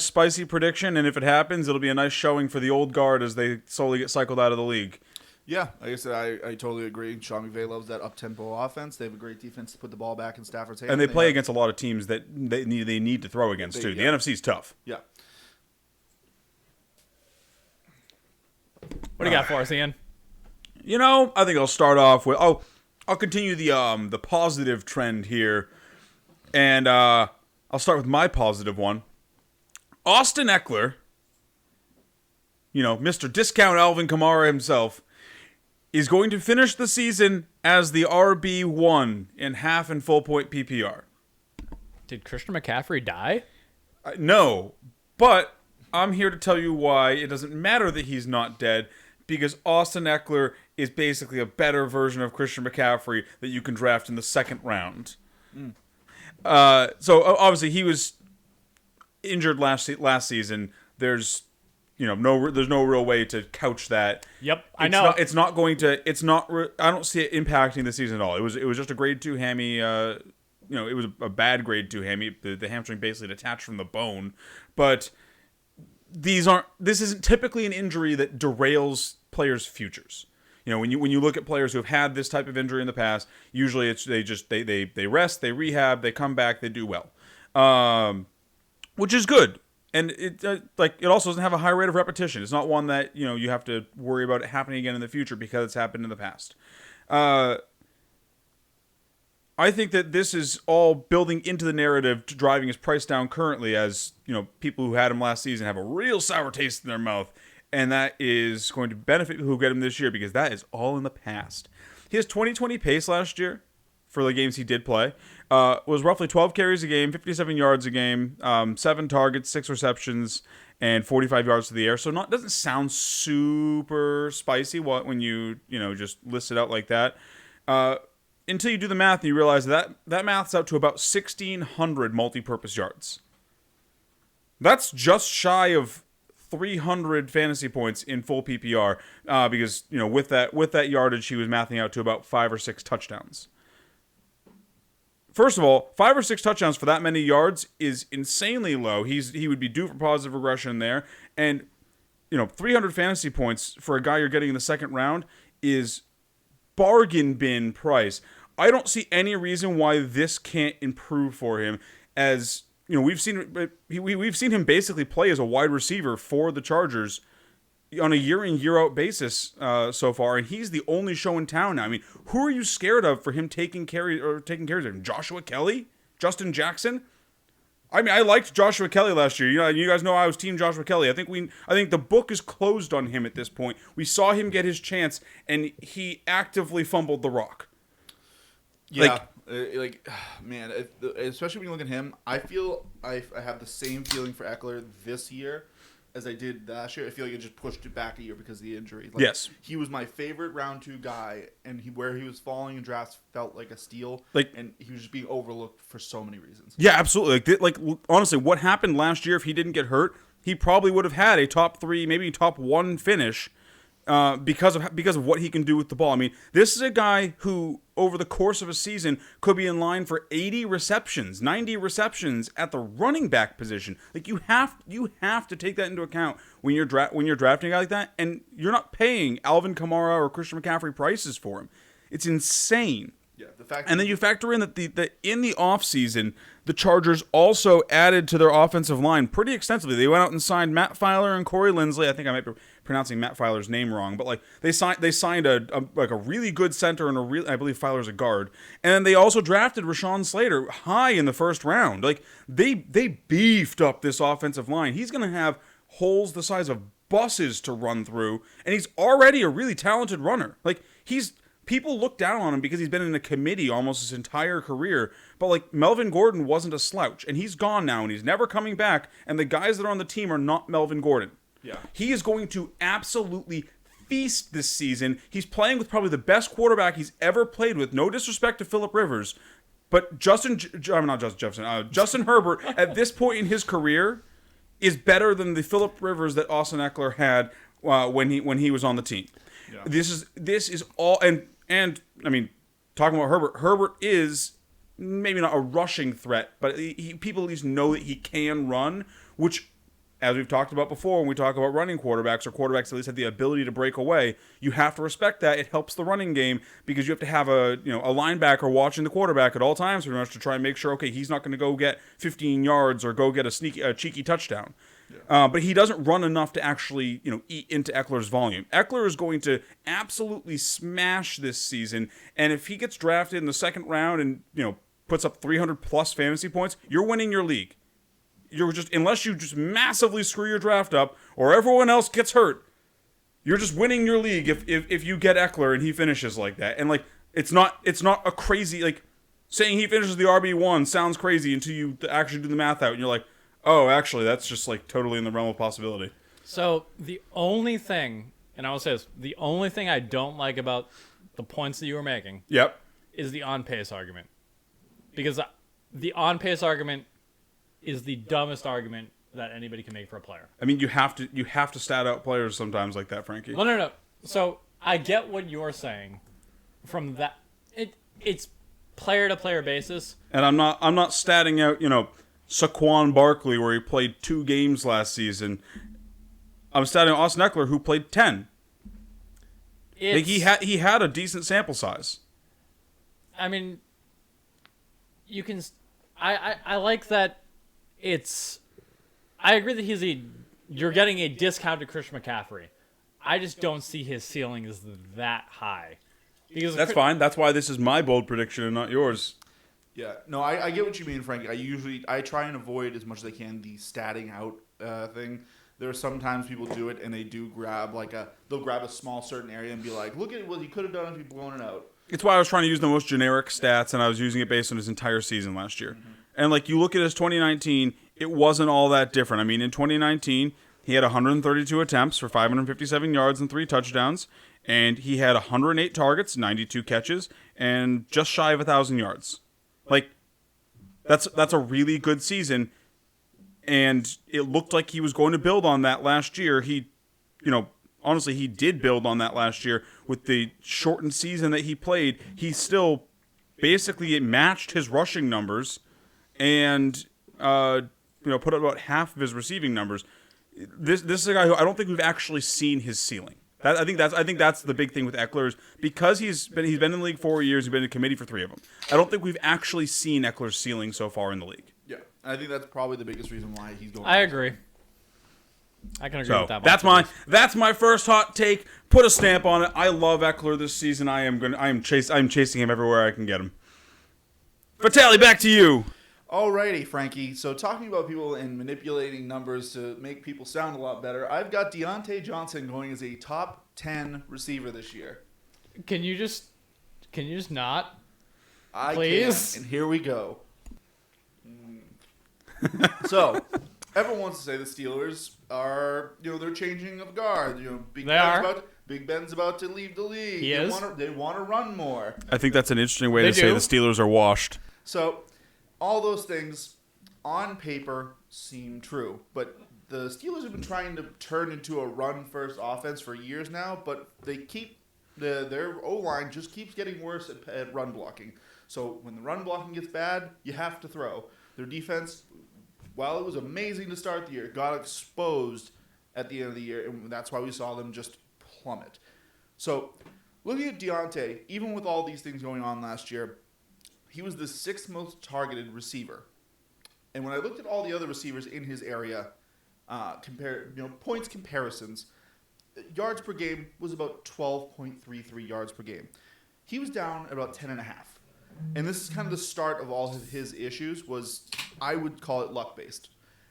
spicy prediction, and if it happens, it'll be a nice showing for the old guard as they slowly get cycled out of the league. Yeah, like I said, I totally agree. Sean McVay loves that up-tempo offense. They have a great defense to put the ball back in Stafford's hands. And they play against a lot of teams that they need to throw against, too. The NFC's tough. Yeah. What do you got for us, Ian? I think I'll start off with... I'll continue the positive trend here. And I'll start with my positive one. Austin Eckler, Mr. Discount Alvin Kamara himself, is going to finish the season as the RB1 in half and full point PPR. Did Christian McCaffrey die? No, but I'm here to tell you why it doesn't matter that he's not dead, because Austin Eckler is basically a better version of Christian McCaffrey that you can draft in the second round. So obviously he was injured last season. There's there's no real way to couch that. Yep, I know. I don't see it impacting the season at all. It was just a grade 2 hammy. It was a bad grade 2 hammy. The hamstring basically detached from the bone. But this isn't typically an injury that derails players' futures. When you look at players who have had this type of injury in the past, usually it's they rest, they rehab, they come back, they do well, which is good. And it also doesn't have a high rate of repetition. It's not one that you have to worry about it happening again in the future because it's happened in the past. I think that this is all building into the narrative, to driving his price down currently, as people who had him last season have a real sour taste in their mouth, and that is going to benefit people who get him this year because that is all in the past. His 2020 pace last year, for the games he did play, was roughly 12 carries a game, 57 yards a game, 7 targets, 6 receptions, and 45 yards to the air. So doesn't sound super spicy when you just list it out like that. Until you do the math and you realize that math's out to about 1,600 multi-purpose yards. That's just shy of 300 fantasy points in full PPR, because with that yardage, he was mathing out to about 5 or 6 touchdowns. First of all, 5 or 6 touchdowns for that many yards is insanely low. He would be due for positive regression there, and 300 fantasy points for a guy you're getting in the second round is bargain bin price. I don't see any reason why this can't improve for him, as we've seen him basically play as a wide receiver for the Chargers on a year in, year out basis so far, and he's the only show in town now. I mean, who are you scared of for him taking carries of him? Joshua Kelly? Justin Jackson? I mean, I liked Joshua Kelly last year. You guys know I was team Joshua Kelly. I think the book is closed on him at this point. We saw him get his chance, and he actively fumbled the rock. Yeah, man, especially when you look at him, I feel I have the same feeling for Eckler this year as I did last year. I feel like it just pushed it back a year because of the injury. Yes. He was my favorite round 2 guy, and where he was falling in drafts felt like a steal, and he was just being overlooked for so many reasons. Yeah, absolutely. Honestly, what happened last year, if he didn't get hurt, he probably would have had a top 3, maybe top 1 finish because of what he can do with the ball. I mean, this is a guy who, over the course of a season, could be in line for 80 receptions, 90 receptions at the running back position. You have to take that into account when you're drafting a guy like that, and you're not paying Alvin Kamara or Christian McCaffrey prices for him. It's insane. Yeah, the fact. And then you factor in that in the offseason, the Chargers also added to their offensive line pretty extensively. They went out and signed Matt Filer and Corey Linsley. I think I might be pronouncing Matt Filer's name wrong, but like they signed a really good center and I believe Filer's a guard. And then they also drafted Rashawn Slater high in the first round. Like they beefed up this offensive line. He's going to have holes the size of buses to run through, and he's already a really talented runner. Like people look down on him because he's been in a committee almost his entire career. But like Melvin Gordon wasn't a slouch, and he's gone now, and he's never coming back. And the guys that are on the team are not Melvin Gordon. Yeah, he is going to absolutely feast this season. He's playing with probably the best quarterback he's ever played with. No disrespect to Phillip Rivers, but Justin Herbert at this point in his career is better than the Phillip Rivers that Austin Eckler had when he was on the team. Yeah. This is all and I mean, talking about Herbert. Herbert is maybe not a rushing threat, but people at least know that he can run, which, as we've talked about before, when we talk about running quarterbacks or quarterbacks at least have the ability to break away, you have to respect that. It helps the running game because you have to have a linebacker watching the quarterback at all times pretty much to try and make sure, okay, he's not going to go get 15 yards or go get a cheeky touchdown. Yeah. But he doesn't run enough to actually, eat into Eckler's volume. Eckler is going to absolutely smash this season, and if he gets drafted in the second round and, puts up 300 plus fantasy points, you're winning your league. Unless you just massively screw your draft up or everyone else gets hurt, you're just winning your league if you get Eckler and he finishes like that. And like it's not a crazy, like, saying he finishes the RB1 sounds crazy until you actually do the math out and you're like, oh, actually, that's just like totally in the realm of possibility. So the only thing, and I will say this, the only thing I don't like about the points that you were making, is the on-pace argument. Because the on-pace argument is the dumbest argument that anybody can make for a player. I mean, you have to stat out players sometimes like that, Frankie. No. So I get what you're saying. From that, it's player-to-player basis. And I'm not statting out, Saquon Barkley, where he played 2 games last season. I'm statting Austin Eckler, who played 10. Like he had a decent sample size. I mean, you can. I like that. I agree that you're getting a discounted Christian McCaffrey. I just don't see his ceiling as that high. Because that's fine. That's why this is my bold prediction and not yours. Yeah, no, I get what you mean, Frank. I try and avoid as much as I can the statting out thing. There are sometimes people do it and they do grab they'll grab a small certain area and be like, look at what he could have done if he'd blown it out. It's why I was trying to use the most generic stats, and I was using it based on his entire season last year. Mm-hmm. And like you look at his 2019, it wasn't all that different. I mean, in 2019, he had 132 attempts for 557 yards and 3 touchdowns, and he had 108 targets, 92 catches, and just shy of 1,000 yards. Like, that's a really good season, and it looked like he was going to build on that last year. Honestly, he did build on that last year with the shortened season that he played. He still basically matched his rushing numbers and put up about half of his receiving numbers. This is a guy who I don't think we've actually seen his ceiling. I think that's the big thing with Eckler is because he's been in the league 4 years. He's been in committee for 3 of them. I don't think we've actually seen Eckler's ceiling so far in the league. Yeah, I think that's probably the biggest reason why he's going. I agree. I can agree with that. That's my first hot take. Put a stamp on it. I love Eckler this season. I'm chasing him everywhere I can get him. Vitali, back to you. Alrighty, Frankie. So talking about people and manipulating numbers to make people sound a lot better, I've got Deontay Johnson going as a top 10 receiver this year. Can you just not? I Please? can, and here we go. So, everyone wants to say the Steelers are, they're changing of guard. Big Ben's about to leave the league. They want to run more. I think that's an interesting way to say the Steelers are washed. So, all those things on paper seem true, but the Steelers have been trying to turn into a run-first offense for years now, but they keep their O-line just keeps getting worse at run blocking. So when the run blocking gets bad, you have to throw. Their defense, while it was amazing to start the year, got exposed at the end of the year, and that's why we saw them just plummet. So looking at Deontay, even with all these things going on last year, he was the 6th most targeted receiver. And when I looked at all the other receivers in his area, points comparisons, yards per game was about 12.33 yards per game. He was down at about 10.5. And this is kind of the start of all his issues. Was I would call it luck-based.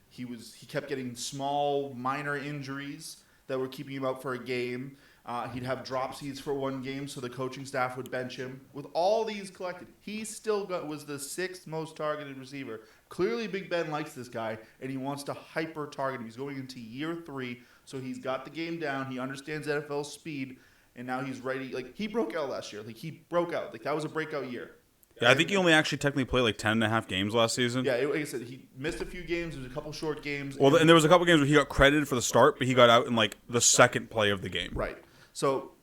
He kept getting small, minor injuries that were keeping him out for a game. He'd have dropsies for one game, so the coaching staff would bench him. With all these collected, he still was the 6th most targeted receiver. Clearly, Big Ben likes this guy, and he wants to hyper-target him. He's going into year 3, so he's got the game down. He understands NFL speed, and now he's ready. Like, he broke out last year. Like, he broke out. Like, that was a breakout year. Yeah, I think he only actually technically played like 10.5 games last season. Yeah, like I said, he missed a few games. There was a couple short games. Well, and there was a couple games where he got credited for the start, but he got out in like the second play of the game. Right. So,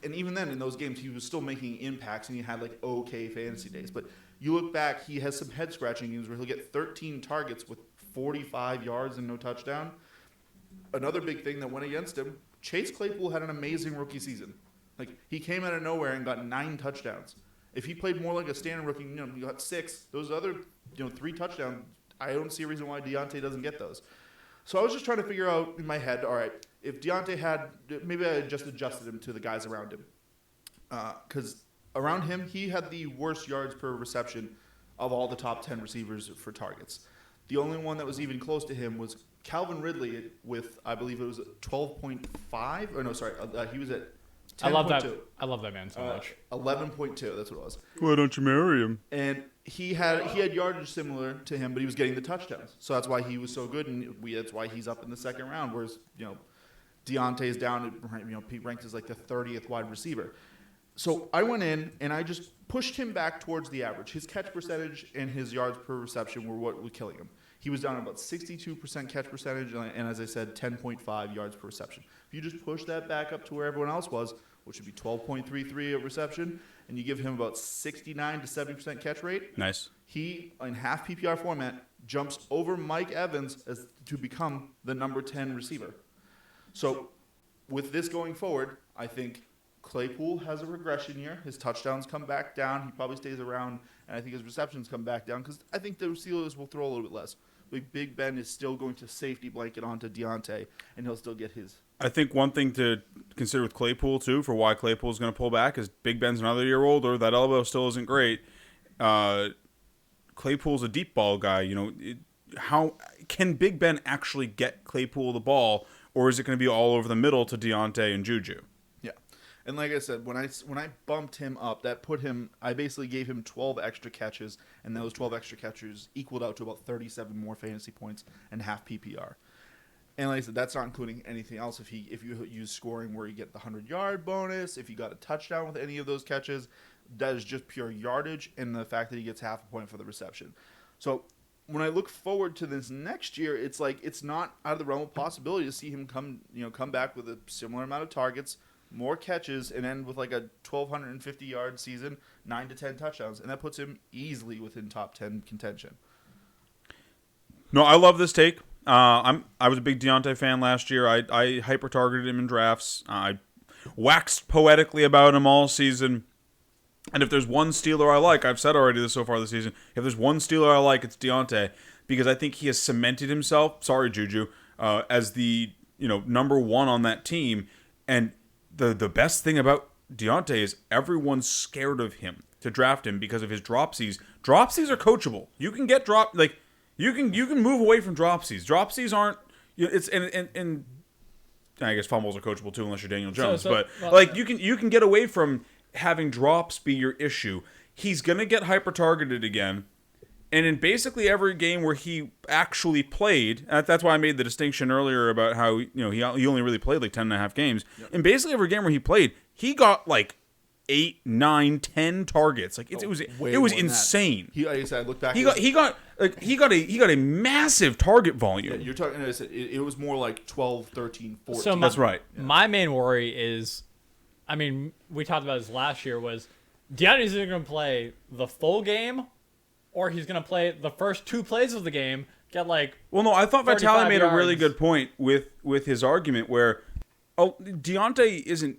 and even then in those games, he was still making impacts, and he had like okay fantasy days. But you look back, he has some head-scratching games where he'll get 13 targets with 45 yards and no touchdown. Another big thing that went against him, Chase Claypool had an amazing rookie season. Like, he came out of nowhere and got 9 touchdowns. If he played more like a standard rookie, he got 6. Those other, 3 touchdowns, I don't see a reason why Deontay doesn't get those. So I was just trying to figure out in my head, all right, if Deontay had, maybe I just adjusted him to the guys around him. Because around him, he had the worst yards per reception of all the top 10 receivers for targets. The only one that was even close to him was Calvin Ridley with, I believe it was 12.5. Or no, sorry, he was at 10.2. I love that man so much. 11.2, that's what it was. Why don't you marry him? And he had yardage similar to him, but he was getting the touchdowns. So that's why he was so good, and that's why he's up in the second round. Whereas Deontay is down, ranked as like the 30th wide receiver. So I went in and I just pushed him back towards the average. His catch percentage and his yards per reception were what was killing him. He was down at about 62% catch percentage, and as I said, 10.5 yards per reception. If you just push that back up to where everyone else was, which would be 12.33 at reception, and you give him about 69 to 70% catch rate, Nice. he, in half PPR format, jumps over Mike Evans to become the number 10 receiver. So with this going forward, I think Claypool has a regression year. His touchdowns come back down. He probably stays around, and I think his receptions come back down because I think the Steelers will throw a little bit less. Big Ben is still going to safety blanket onto Deontay, and he'll still get his. I think one thing to consider with Claypool, too, for why Claypool's going to pull back is Big Ben's another year older. That elbow still isn't great. Claypool's a deep ball guy. How can Big Ben actually get Claypool the ball, or is it going to be all over the middle to Deontay and Juju? Yeah. And like I said, when I bumped him up, that put him. I basically gave him 12 extra catches, and those 12 extra catches equaled out to about 37 more fantasy points and half PPR. And like I said, that's not including anything else. If you use scoring where you get the 100-yard bonus, if you got a touchdown with any of those catches, that is just pure yardage, and the fact that he gets half a point for the reception. So when I look forward to this next year, it's like it's not out of the realm of possibility to see him come back with a similar amount of targets, more catches, and end with like a 1,250-yard season, 9 to 10 touchdowns, and that puts him easily within top 10 contention. No, I love this take. I was a big Deontay fan last year. I hyper targeted him in drafts. I waxed poetically about him all season. And if there's one Steeler I like, I've said already this so far this season, if there's one Steeler I like, it's Deontay, because I think he has cemented himself, sorry Juju, as the number one on that team. And the best thing about Deontay is everyone's scared of him to draft him because of his dropsies. Dropsies are coachable. You can get you can move away from dropsies. Dropsies aren't and I guess fumbles are coachable too unless you're Daniel Jones. You can get away from having drops be your issue. He's gonna get hyper targeted again, and in basically every game where he actually played, that's why I made the distinction earlier about how he only really played like 10.5 games. Yep. In basically every game where he played, he got like 8, 9, 10 targets. Like it was insane. Like I said, I look back. He got a massive target volume. Yeah, you're talking. It was more like 12, 13, 14. So that's right. My main worry is, we talked about this last year, was Deontay's either going to play the full game, or he's going to play the first 2 plays of the game. Get like. Well, no, I thought Vitale made yards. a really good point with his argument where, Deontay isn't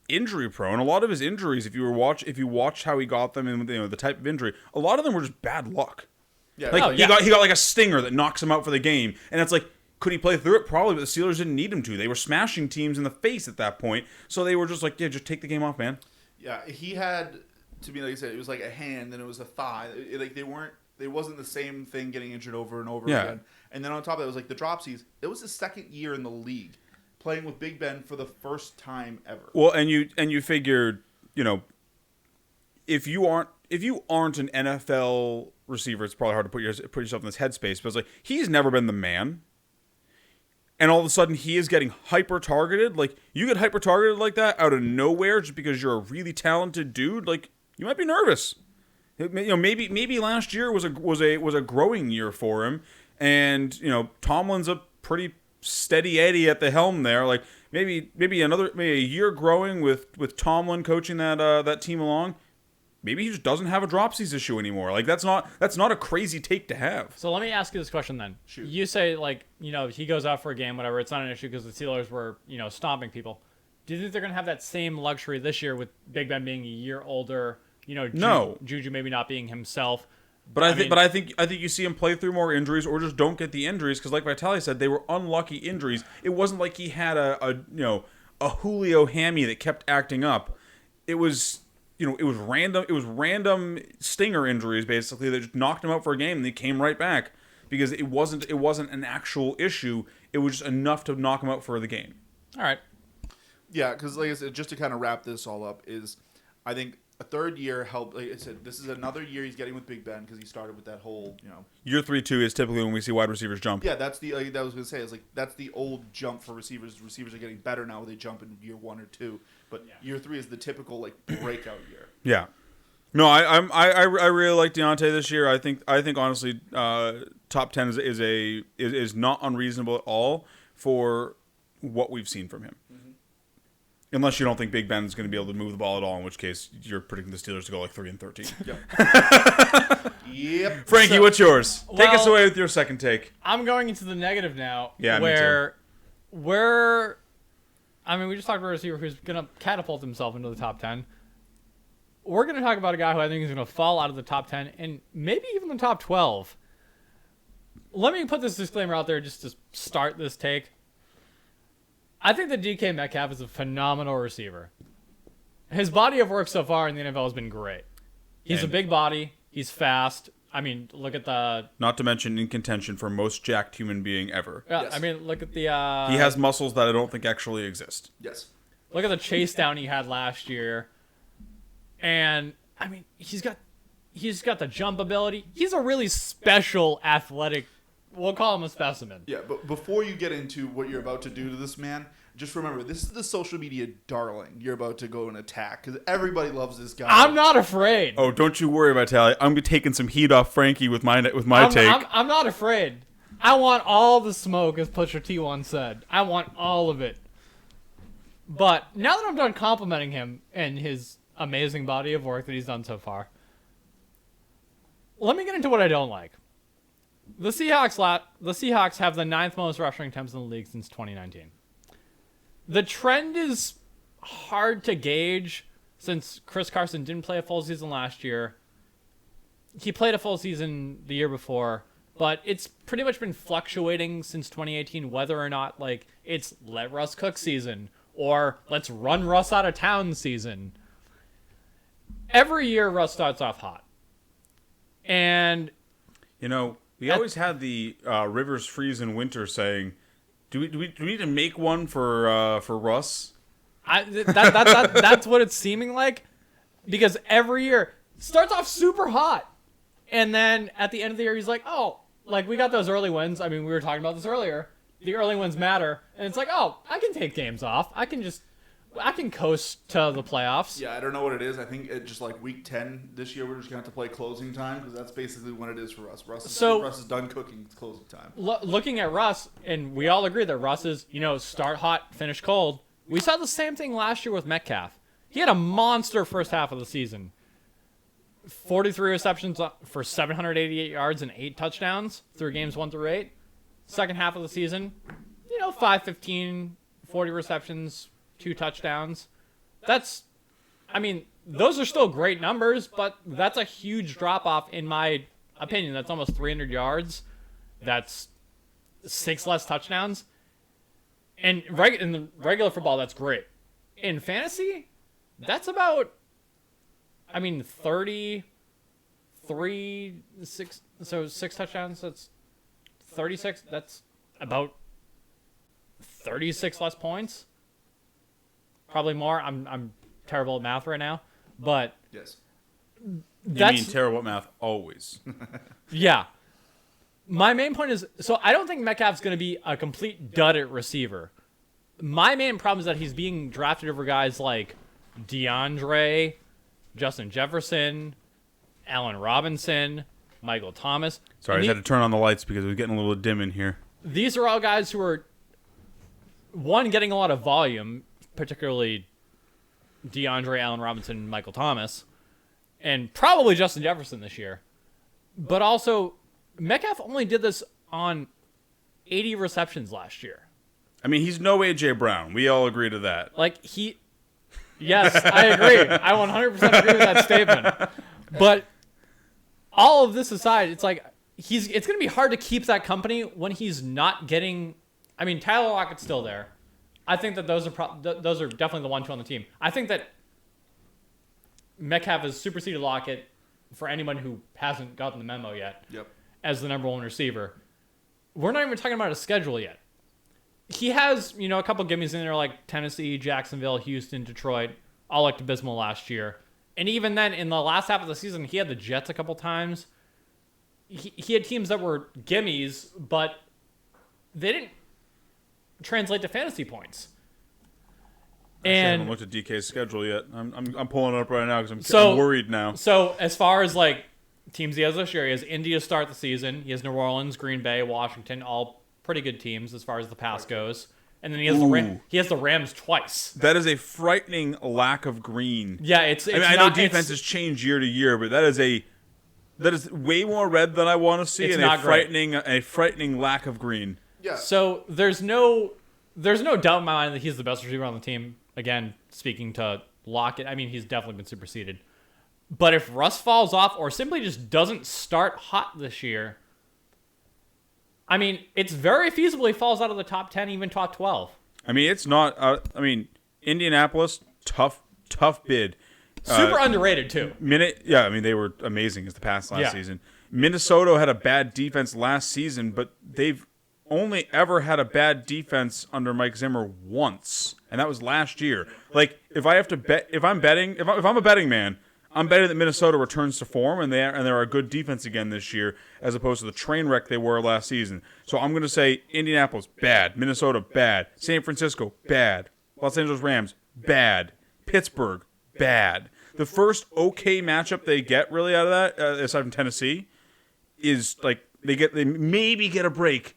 injury prone. A lot of his injuries, if you watch how he got them and the type of injury, a lot of them were just bad luck. Yeah, Like he got like a stinger that knocks him out for the game, and it's like, could he play through it? Probably, but the Steelers didn't need him to. They were smashing teams in the face at that point, so they were just like, yeah, just take the game off, man. Yeah, he had, to me, like I said, it was like a hand, then it was a thigh. It wasn't the same thing getting injured over and over again. And then on top of that, it was like the dropsies. It was his second year in the league, playing with Big Ben for the first time ever. Well, and you figured, if you aren't an NFL receiver, it's probably hard to put yourself in this headspace. But it's like, he's never been the man, and all of a sudden he is getting hyper targeted. Like, you get hyper targeted like that out of nowhere just because you're a really talented dude. Like, you might be nervous. Maybe last year was a growing year for him, and Tomlin's a pretty steady Eddie at the helm there. Like, maybe a year growing with Tomlin coaching that team along. Maybe he just doesn't have a dropsies issue anymore. Like, that's not a crazy take to have. So let me ask you this question then. Shoot. You say, like, he goes out for a game, whatever. It's not an issue because the Steelers were, stomping people. Do you think they're going to have that same luxury this year with Big Ben being a year older? No. Juju maybe not being himself. But I think you see him play through more injuries, or just don't get the injuries, because like Vitali said, they were unlucky injuries. It wasn't like he had a Julio hammy that kept acting up. It was random. It was random stinger injuries basically that just knocked him out for a game, and they came right back because it wasn't an actual issue. It was just enough to knock him out for the game. All right. Yeah, because like I said, just to kind of wrap this all up, is I think a third year helped. Like I said, this is another year he's getting with Big Ben because he started with that whole, Year 3-2 is typically when we see wide receivers jump. Yeah, that's the. That was going to say, is like that's the old jump for receivers. Receivers are getting better now. They jump in year 1 or 2, but year 3 is the typical like breakout year. Yeah. No, I really like Deontay this year. I think honestly, top 10 is not unreasonable at all for what we've seen from him. Unless you don't think Big Ben is going to be able to move the ball at all, in which case you're predicting the Steelers to go like 3-13. Yep. Frankie, what's yours? Take us away with your second take. I'm going into the negative now. Yeah, where we just talked about a receiver who's going to catapult himself into the top 10. We're going to talk about a guy who I think is going to fall out of the top 10 and maybe even the top 12. Let me put this disclaimer out there just to start this take. I think that DK Metcalf is a phenomenal receiver. His body of work so far in the NFL has been great. He's a big body. He's fast. I mean, look at the... Not to mention in contention for most jacked human being ever. Yeah, Yes. I mean, look at the... he has muscles that I don't think actually exist. Yes. Look at the chase down he had last year. And, I mean, he's got the jump ability. He's a really special athletic... We'll call him a specimen. Yeah, but before you get into what you're about to do to this man, just remember, this is the social media darling you're about to go and attack, because everybody loves this guy. I'm not afraid. Oh, don't you worry, Vitali. I'm be taking some heat off Frankie with my take. I'm not afraid. I want all the smoke, as Pusha T once said. I want all of it. But now that I'm done complimenting him and his amazing body of work that he's done so far, let me get into what I don't like. The Seahawks have the 9th most rushing attempts in the league since 2019. The trend is hard to gauge since Chris Carson didn't play a full season last year. He played a full season the year before, but it's pretty much been fluctuating since 2018 whether or not like it's let Russ cook season or let's run Russ out of town season. Every year Russ starts off hot. And we always had the Rivers freeze in winter saying, do we need to make one for Russ? That's what it's seeming like, because every year starts off super hot, and then at the end of the year he's like, oh, like we got those early wins. I mean, we were talking about this earlier. The early wins matter, and it's like, oh, I can take games off. I can coast to the playoffs. Yeah, I don't know what it is. I think it just like week 10 this year, we're just going to have to play closing time because that's basically when it is for us. Russ is done cooking. It's closing time. Looking at Russ, and we all agree that Russ is, start hot, finish cold. We saw the same thing last year with Metcalf. He had a monster first half of the season. 43 receptions for 788 yards and 8 touchdowns through games 1 through 8. Second half of the season, 515, 40 receptions, 2 touchdowns. those are still great numbers, but that's a huge drop off in my opinion. That's almost 300 yards. That's 6 less touchdowns. And in the regular football, that's great. In fantasy, that's about, 6 touchdowns. That's 36. That's about 36 less points. Probably more. I'm terrible at math right now, but Yes. You mean terrible at math always. Yeah. My main point is, so I don't think Metcalf's going to be a complete dud at receiver. My main problem is that he's being drafted over guys like DeAndre, Justin Jefferson, Allen Robinson, Michael Thomas. Sorry, I just had to turn on the lights because it was getting a little dim in here. These are all guys who are, one, getting a lot of volume, particularly DeAndre, Allen Robinson, Michael Thomas, and probably Justin Jefferson this year. But also, Metcalf only did this on 80 receptions last year. I mean, he's no A.J. Brown. We all agree to that. Yes, I agree. I 100% agree with that statement. But all of this aside, it's like it's going to be hard to keep that company when he's not getting. I mean, Tyler Lockett's still there. I think that those are definitely the 1-2 on the team. I think that Metcalf has superseded Lockett for anyone who hasn't gotten the memo yet. Yep. As the number 1 receiver. We're not even talking about his schedule yet. He has, a couple gimmies in there like Tennessee, Jacksonville, Houston, Detroit, all looked abysmal last year. And even then, in the last half of the season, he had the Jets a couple times. He had teams that were gimmies, but they didn't translate to fantasy points. I haven't looked at DK's schedule yet. I'm pulling it up right now because I'm worried now. So as far as teams he has this year, he has Indy to start the season. He has New Orleans, Green Bay, Washington, all pretty good teams as far as the pass goes. And then he has the Rams twice. That is a frightening lack of green. Yeah, I know defenses change year to year, but that is way more red than I want to see, and a frightening lack of green. Yeah. So there's no doubt in my mind that he's the best receiver on the team. Again, speaking to Lockett, he's definitely been superseded. But if Russ falls off or simply just doesn't start hot this year, it's very feasible he falls out of the top 10, even top 12. It's not. Indianapolis, tough bid. Super underrated too. They were amazing as the past last season. Minnesota had a bad defense last season, but they've only ever had a bad defense under Mike Zimmer once, and that was last year. If I'm a betting man, I'm betting that Minnesota returns to form and they're a good defense again this year, as opposed to the train wreck they were last season. So I'm going to say Indianapolis, bad. Minnesota, bad. San Francisco, bad. Los Angeles Rams, bad. Pittsburgh, bad. The first okay matchup they get really out of that, aside from Tennessee, is they maybe get a break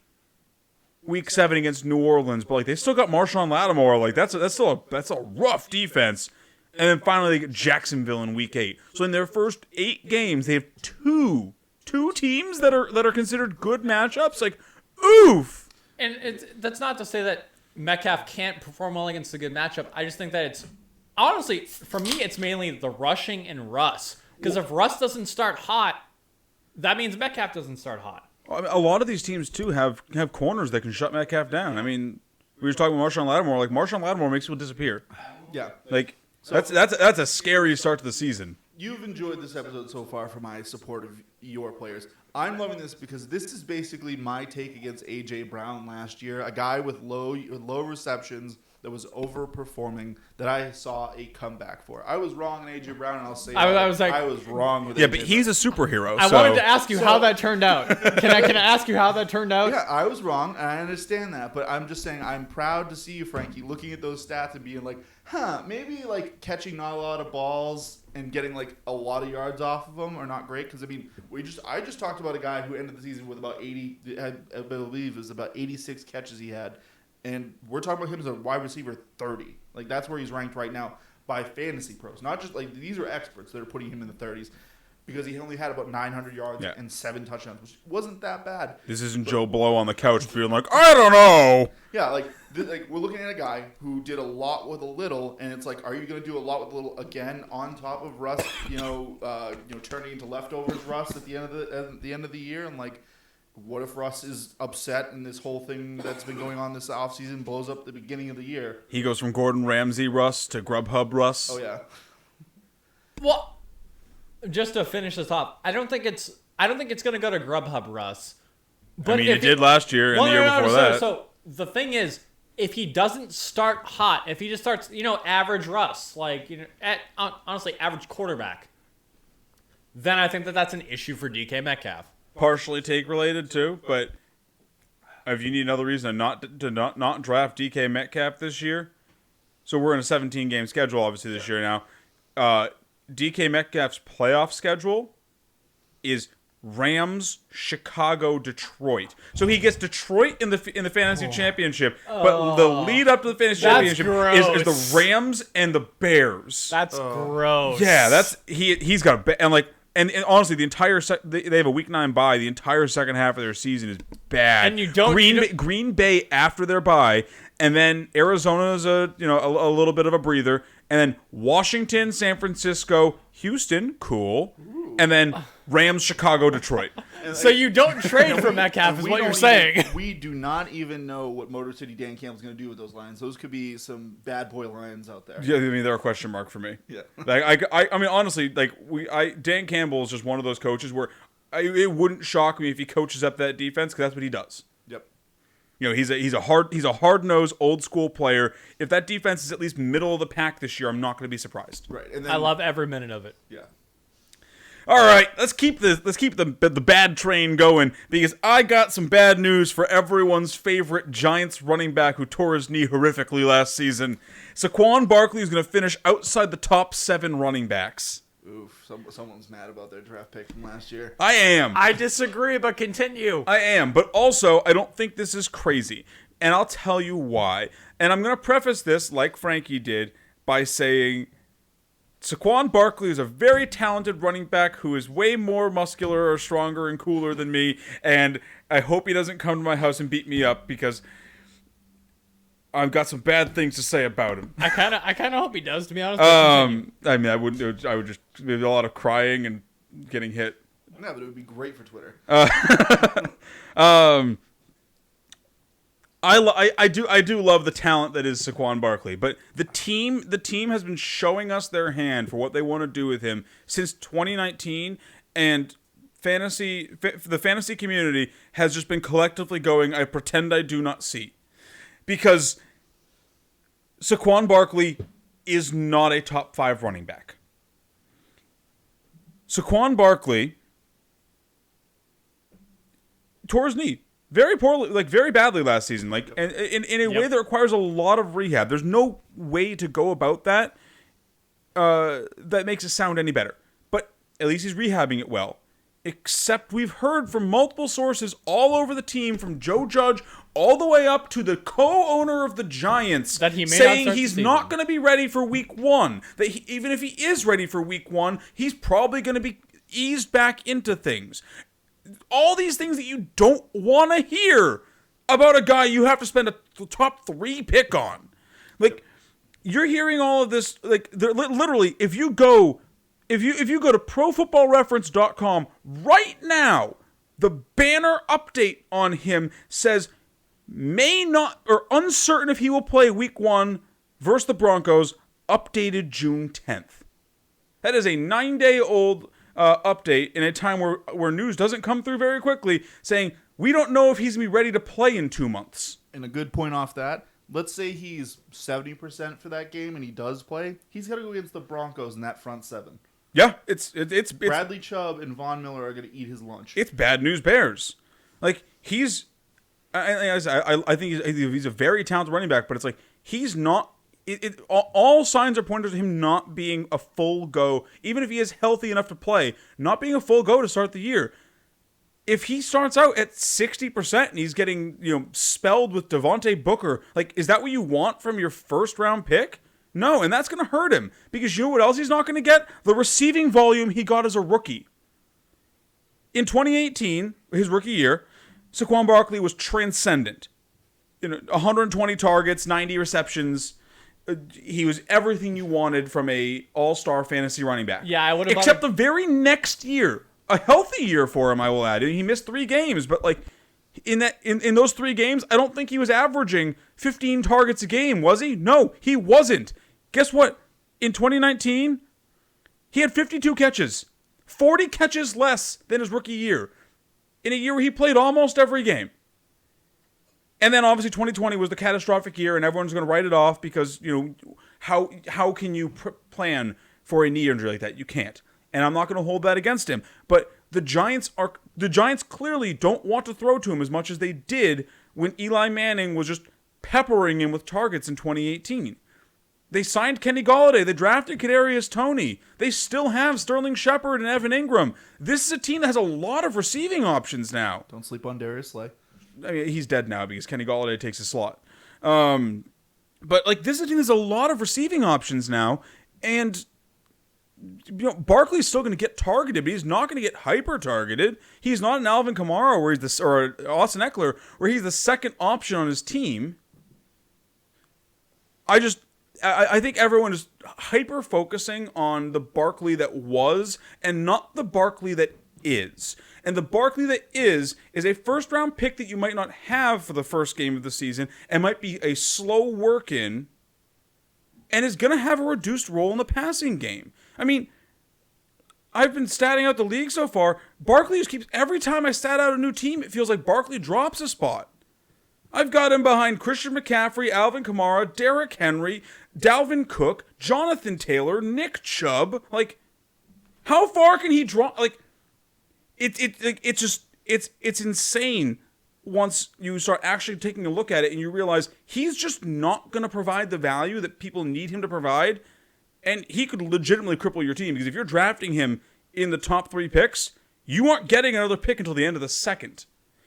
Week 7 against New Orleans, but they still got Marshawn Lattimore. That's a rough defense. And then finally they get Jacksonville in Week 8. So in their first 8 games, they have two teams that are considered good matchups. Oof. And that's not to say that Metcalf can't perform well against a good matchup. I just think that it's honestly, for me, it's mainly the rushing and Russ. Because if Russ doesn't start hot, that means Metcalf doesn't start hot. A lot of these teams too have corners that can shut Metcalf down. We were talking about Marshawn Lattimore. Marshawn Lattimore makes people disappear. Yeah. That's a scary start to the season. You've enjoyed this episode so far for my support of your players. I'm loving this because this is basically my take against A.J. Brown last year, a guy with low receptions that was overperforming that I saw a comeback for. I was wrong on A.J. Brown, and I'll say I was wrong with A.J. Brown. But he's a superhero. I wanted to ask you how that turned out. Can I ask you how that turned out? Yeah, I was wrong, and I understand that. But I'm just saying I'm proud to see you, Frankie, looking at those stats and being maybe catching not a lot of balls and getting a lot of yards off of them are not great. Because I just talked about a guy who ended the season with about 80. I believe it was about 86 catches he had. And we're talking about him as a wide receiver 30. That's where he's ranked right now by fantasy pros. Not just these are experts that are putting him in the 30s. because he only had about 900 yards Yeah. and 7 touchdowns, which wasn't that bad. This isn't Joe Blow on the couch being like, I don't know. Yeah, like we're looking at a guy who did a lot with a little, and it's like, are you going to do a lot with a little again on top of Russ? Turning into leftovers Russ at the end of the year, and like, what if Russ is upset and this whole thing that's been going on this offseason blows up at the beginning of the year? He goes from Gordon Ramsay Russ to Grubhub Russ. Oh yeah. Well, just to finish this off, I don't think it's going to go to Grubhub Russ. But I mean, it did last year and the year before that. So the thing is, if he doesn't start hot, if he just starts, average Russ, like, honestly, average quarterback, then I think that's an issue for DK Metcalf. Partially take related too, but if you need another reason to not draft DK Metcalf this year, so we're in a 17 game schedule obviously this year now. DK Metcalf's playoff schedule is Rams, Chicago, Detroit. So he gets Detroit in the fantasy championship, but the lead up to the fantasy championship is the Rams and the Bears. That's gross. Yeah, he's got and honestly, the entire they have a week 9 bye. The entire second half of their season is bad. And you don't Green Bay after their bye, and then Arizona is a little bit of a breather, and then Washington, San Francisco, Houston, cool, and then Rams, Chicago, Detroit. So you don't trade for Metcalf, is what you're saying. We do not even know what Motor City Dan Campbell's going to do with those lines. Those could be some bad boy lines out there. Yeah, I mean they're a question mark for me. Yeah, like I mean honestly, like Dan Campbell is just one of those coaches where it wouldn't shock me if he coaches up that defense because that's what he does. Yep. He's a hard-nosed old school player. If that defense is at least middle of the pack this year, I'm not going to be surprised. Right. And then, I love every minute of it. Yeah. All right, let's keep the bad train going because I got some bad news for everyone's favorite Giants running back who tore his knee horrifically last season. Saquon Barkley is going to finish outside the top 7 running backs. Oof, someone's mad about their draft pick from last year. I am. I disagree, but continue. I am, but also I don't think this is crazy, and I'll tell you why. And I'm going to preface this, like Frankie did, by saying Saquon Barkley is a very talented running back who is way more muscular or stronger and cooler than me, and I hope he doesn't come to my house and beat me up because I've got some bad things to say about him. I kind of hope he does, to be honest. I mean, I would just maybe a lot of crying and getting hit. Yeah, but it would be great for Twitter. I do love the talent that is Saquon Barkley, but the team has been showing us their hand for what they want to do with him since 2019, and the fantasy community has just been collectively going, I pretend I do not see, because Saquon Barkley is not a top 5 running back. Saquon Barkley tore his knee very poorly, like very badly last season, like and in a way that requires a lot of rehab. There's no way to go about that that makes it sound any better. But at least he's rehabbing it well. Except we've heard from multiple sources all over the team, from Joe Judge all the way up to the co-owner of the Giants, that he may saying not he's not going to be ready for week 1. That even if he is ready for week 1, he's probably going to be eased back into things. All these things that you don't want to hear about a guy you have to spend a top 3 pick on. Like, you're hearing all of this, like, literally, if you go to profootballreference.com right now, the banner update on him says may not, or uncertain if he will play week 1 versus the Broncos, updated June 10th. That is a 9-day-old update in a time where news doesn't come through very quickly, saying we don't know if he's going to be ready to play in 2 months. And a good point off that, let's say he's 70% for that game and he does play, he's got to go against the Broncos in that front 7. Yeah, it's Bradley Chubb and Von Miller are going to eat his lunch. It's bad news bears. Like, I think he's a very talented running back, but it's like he's not. All signs are pointing to him not being a full go, even if he is healthy enough to play, not being a full go to start the year. If he starts out at 60% and he's getting, spelled with Devontae Booker, like, is that what you want from your first round pick? No, and that's going to hurt him because you know what else he's not going to get? The receiving volume he got as a rookie. In 2018, his rookie year, Saquon Barkley was transcendent. 120 targets, 90 receptions. He was everything you wanted from a all-star fantasy running back. Yeah, I would have. Except the very next year, a healthy year for him, I will add. He missed 3 games, but like in those 3 games, I don't think he was averaging 15 targets a game, was he? No, he wasn't. Guess what? In 2019, he had 52 catches, 40 catches less than his rookie year, in a year where he played almost every game. And then obviously 2020 was the catastrophic year, and everyone's going to write it off because, how can you plan for a knee injury like that? You can't. And I'm not going to hold that against him. But the Giants clearly don't want to throw to him as much as they did when Eli Manning was just peppering him with targets in 2018. They signed Kenny Golladay. They drafted Kadarius Toney. They still have Sterling Shepard and Evan Ingram. This is a team that has a lot of receiving options now. Don't sleep on Darius Slay. I mean, he's dead now because Kenny Golladay takes his slot. But like this is a team that has a lot of receiving options now, and Barkley's still going to get targeted, but he's not going to get hyper targeted. He's not an Alvin Kamara or Austin Eckler where he's the second option on his team. I think everyone is hyper focusing on the Barkley that was and not the Barkley that is. And the Barkley that is a first-round pick that you might not have for the first game of the season and might be a slow work-in and is going to have a reduced role in the passing game. I mean, I've been statting out the league so far. Barkley just keeps... Every time I stat out a new team, it feels like Barkley drops a spot. I've got him behind Christian McCaffrey, Alvin Kamara, Derrick Henry, Dalvin Cook, Jonathan Taylor, Nick Chubb. Like, how far can he drop... Like... It's insane once you start actually taking a look at it and you realize he's just not going to provide the value that people need him to provide, and he could legitimately cripple your team because if you're drafting him in the top 3 picks, you aren't getting another pick until the end of the second.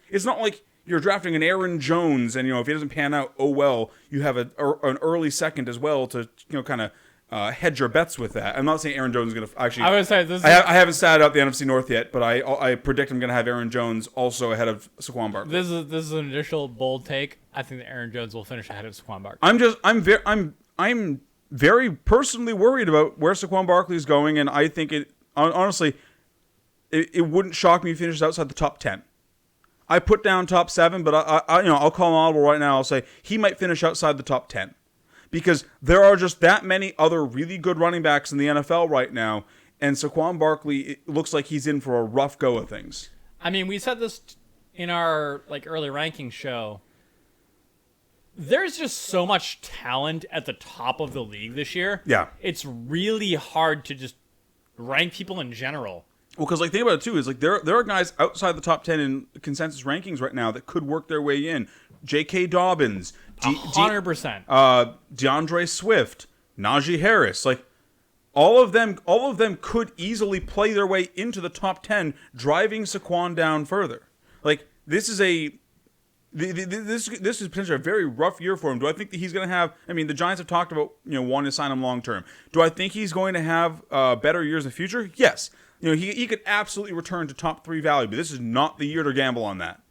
It's not like you're drafting an Aaron Jones and if he doesn't pan out, oh well, you have an early second as well to kind of hedge your bets with that. I'm not saying Aaron Jones is going to actually... I would say this. I haven't sat out the NFC North yet, but I predict I'm going to have Aaron Jones also ahead of Saquon Barkley. This is an initial bold take. I think that Aaron Jones will finish ahead of Saquon Barkley. I'm very personally worried about where Saquon Barkley is going, and I think honestly it wouldn't shock me if he finishes outside the top 10. I put down top 7, but I'll call an audible right now. I'll say he might finish outside the top 10. Because there are just that many other really good running backs in the NFL right now, and Saquon Barkley, it looks like he's in for a rough go of things. I mean, we said this in our early ranking show. There's just so much talent at the top of the league this year. Yeah. It's really hard to just rank people in general. Well, because think about it too, is there are guys outside the top 10 in consensus rankings right now that could work their way in. J.K. Dobbins, 100%. DeAndre Swift, Najee Harris, all of them could easily play their way into the top 10, driving Saquon down further. This is potentially a very rough year for him. Do I think that he's going to have? I mean, the Giants have talked about wanting to sign him long term. Do I think he's going to have better years in the future? Yes. He could absolutely return to top 3 value, but this is not the year to gamble on that.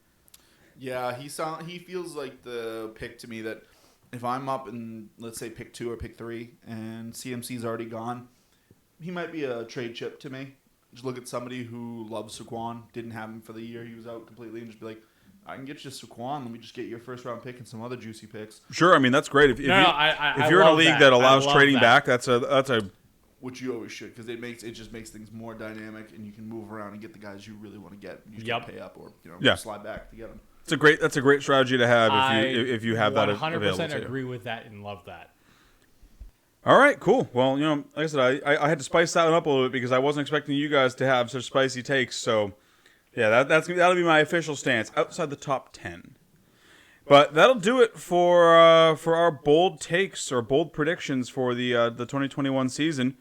Yeah, he feels like the pick to me that if I'm up in, let's say, pick 2 or pick 3 and CMC's already gone, he might be a trade chip to me. Just look at somebody who loves Saquon, didn't have him for the year, he was out completely, and just be like, I can get you Saquon, let me just get your first round pick and some other juicy picks. Sure, I mean, that's great. If you're in a league that allows trading back, that's a which you always should, because it just makes things more dynamic, and you can move around and get the guys you really want to get. You just pay up or slide back to get them. That's a great strategy to have if you have that available. 100% agree with that and love that. All right, cool. Well, like I said, I had to spice that one up a little bit because I wasn't expecting you guys to have such spicy takes. So, yeah, that'll be my official stance outside the top 10. But that'll do it for our bold takes or bold predictions for the 2021 season.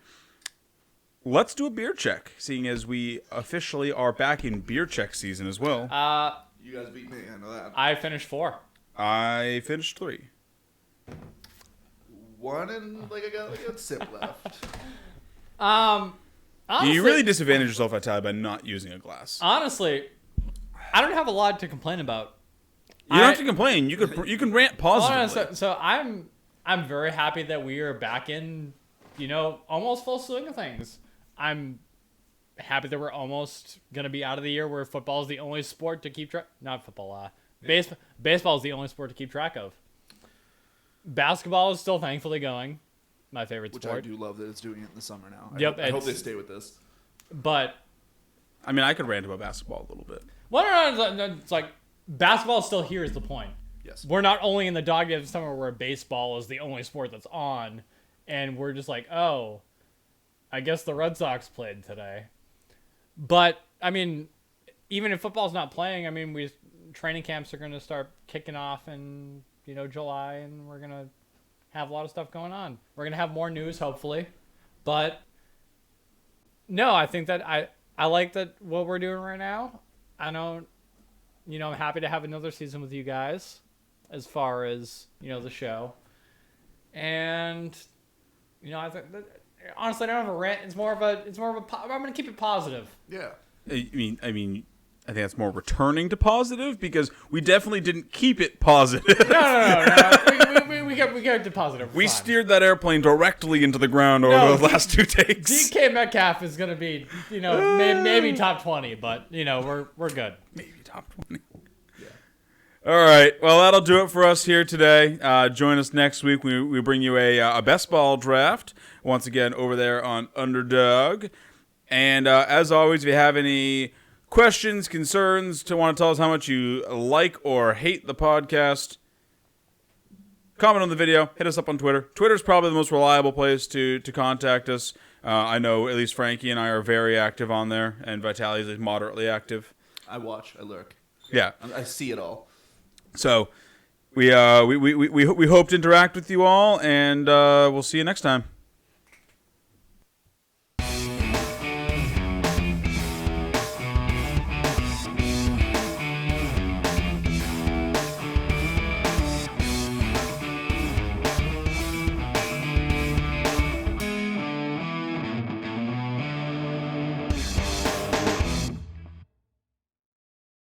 Let's do a beer check, seeing as we officially are back in beer check season as well. You guys beat me, I know that. I finished 4. I finished 3. 1 and I got a sip left. Honestly, You really disadvantage yourself, Vitaly, by not using a glass. Honestly, I don't have a lot to complain about. You don't have to complain. You can rant positively. So I'm very happy that we are back in, almost full swing of things. I'm happy that we're almost gonna be out of the year where football is the only sport to keep track. Not football. Baseball is the only sport to keep track of. Basketball is still thankfully going. My favorite sport. Which I do love that it's doing it in the summer now. I hope they stay with this. But I mean, I could rant about basketball a little bit. Well, no, it's like basketball is still here is the point. Yes. We're not only in the dog days of summer where baseball is the only sport that's on, and we're just like, oh, I guess the Red Sox played today. But, I mean, even if football's not playing, I mean, training camps are going to start kicking off in, July, and we're going to have a lot of stuff going on. We're going to have more news, hopefully. But, no, I think that I like that what we're doing right now. I don't, I'm happy to have another season with you guys as far as, the show. And, I think that, honestly, I don't have a rant. It's more of a, I'm going to keep it positive. Yeah. I mean, I think that's more returning to positive because we definitely didn't keep it positive. No. We got to positive. We steered that airplane directly into the ground over the last two takes. DK Metcalf is going to be, maybe top 20, but, we're good. Maybe top 20. Yeah. All right. Well, that'll do it for us here today. Join us next week. We bring you a best ball draft once again over there on Underdog. And as always, if you have any questions, concerns, want to tell us how much you like or hate the podcast, comment on the video, hit us up on Twitter. Twitter's probably the most reliable place to contact us. I know at least Frankie and I are very active on there, and Vitaly is moderately active. I watch, I lurk. Yeah. I see it all. So we hope to interact with you all, and we'll see you next time.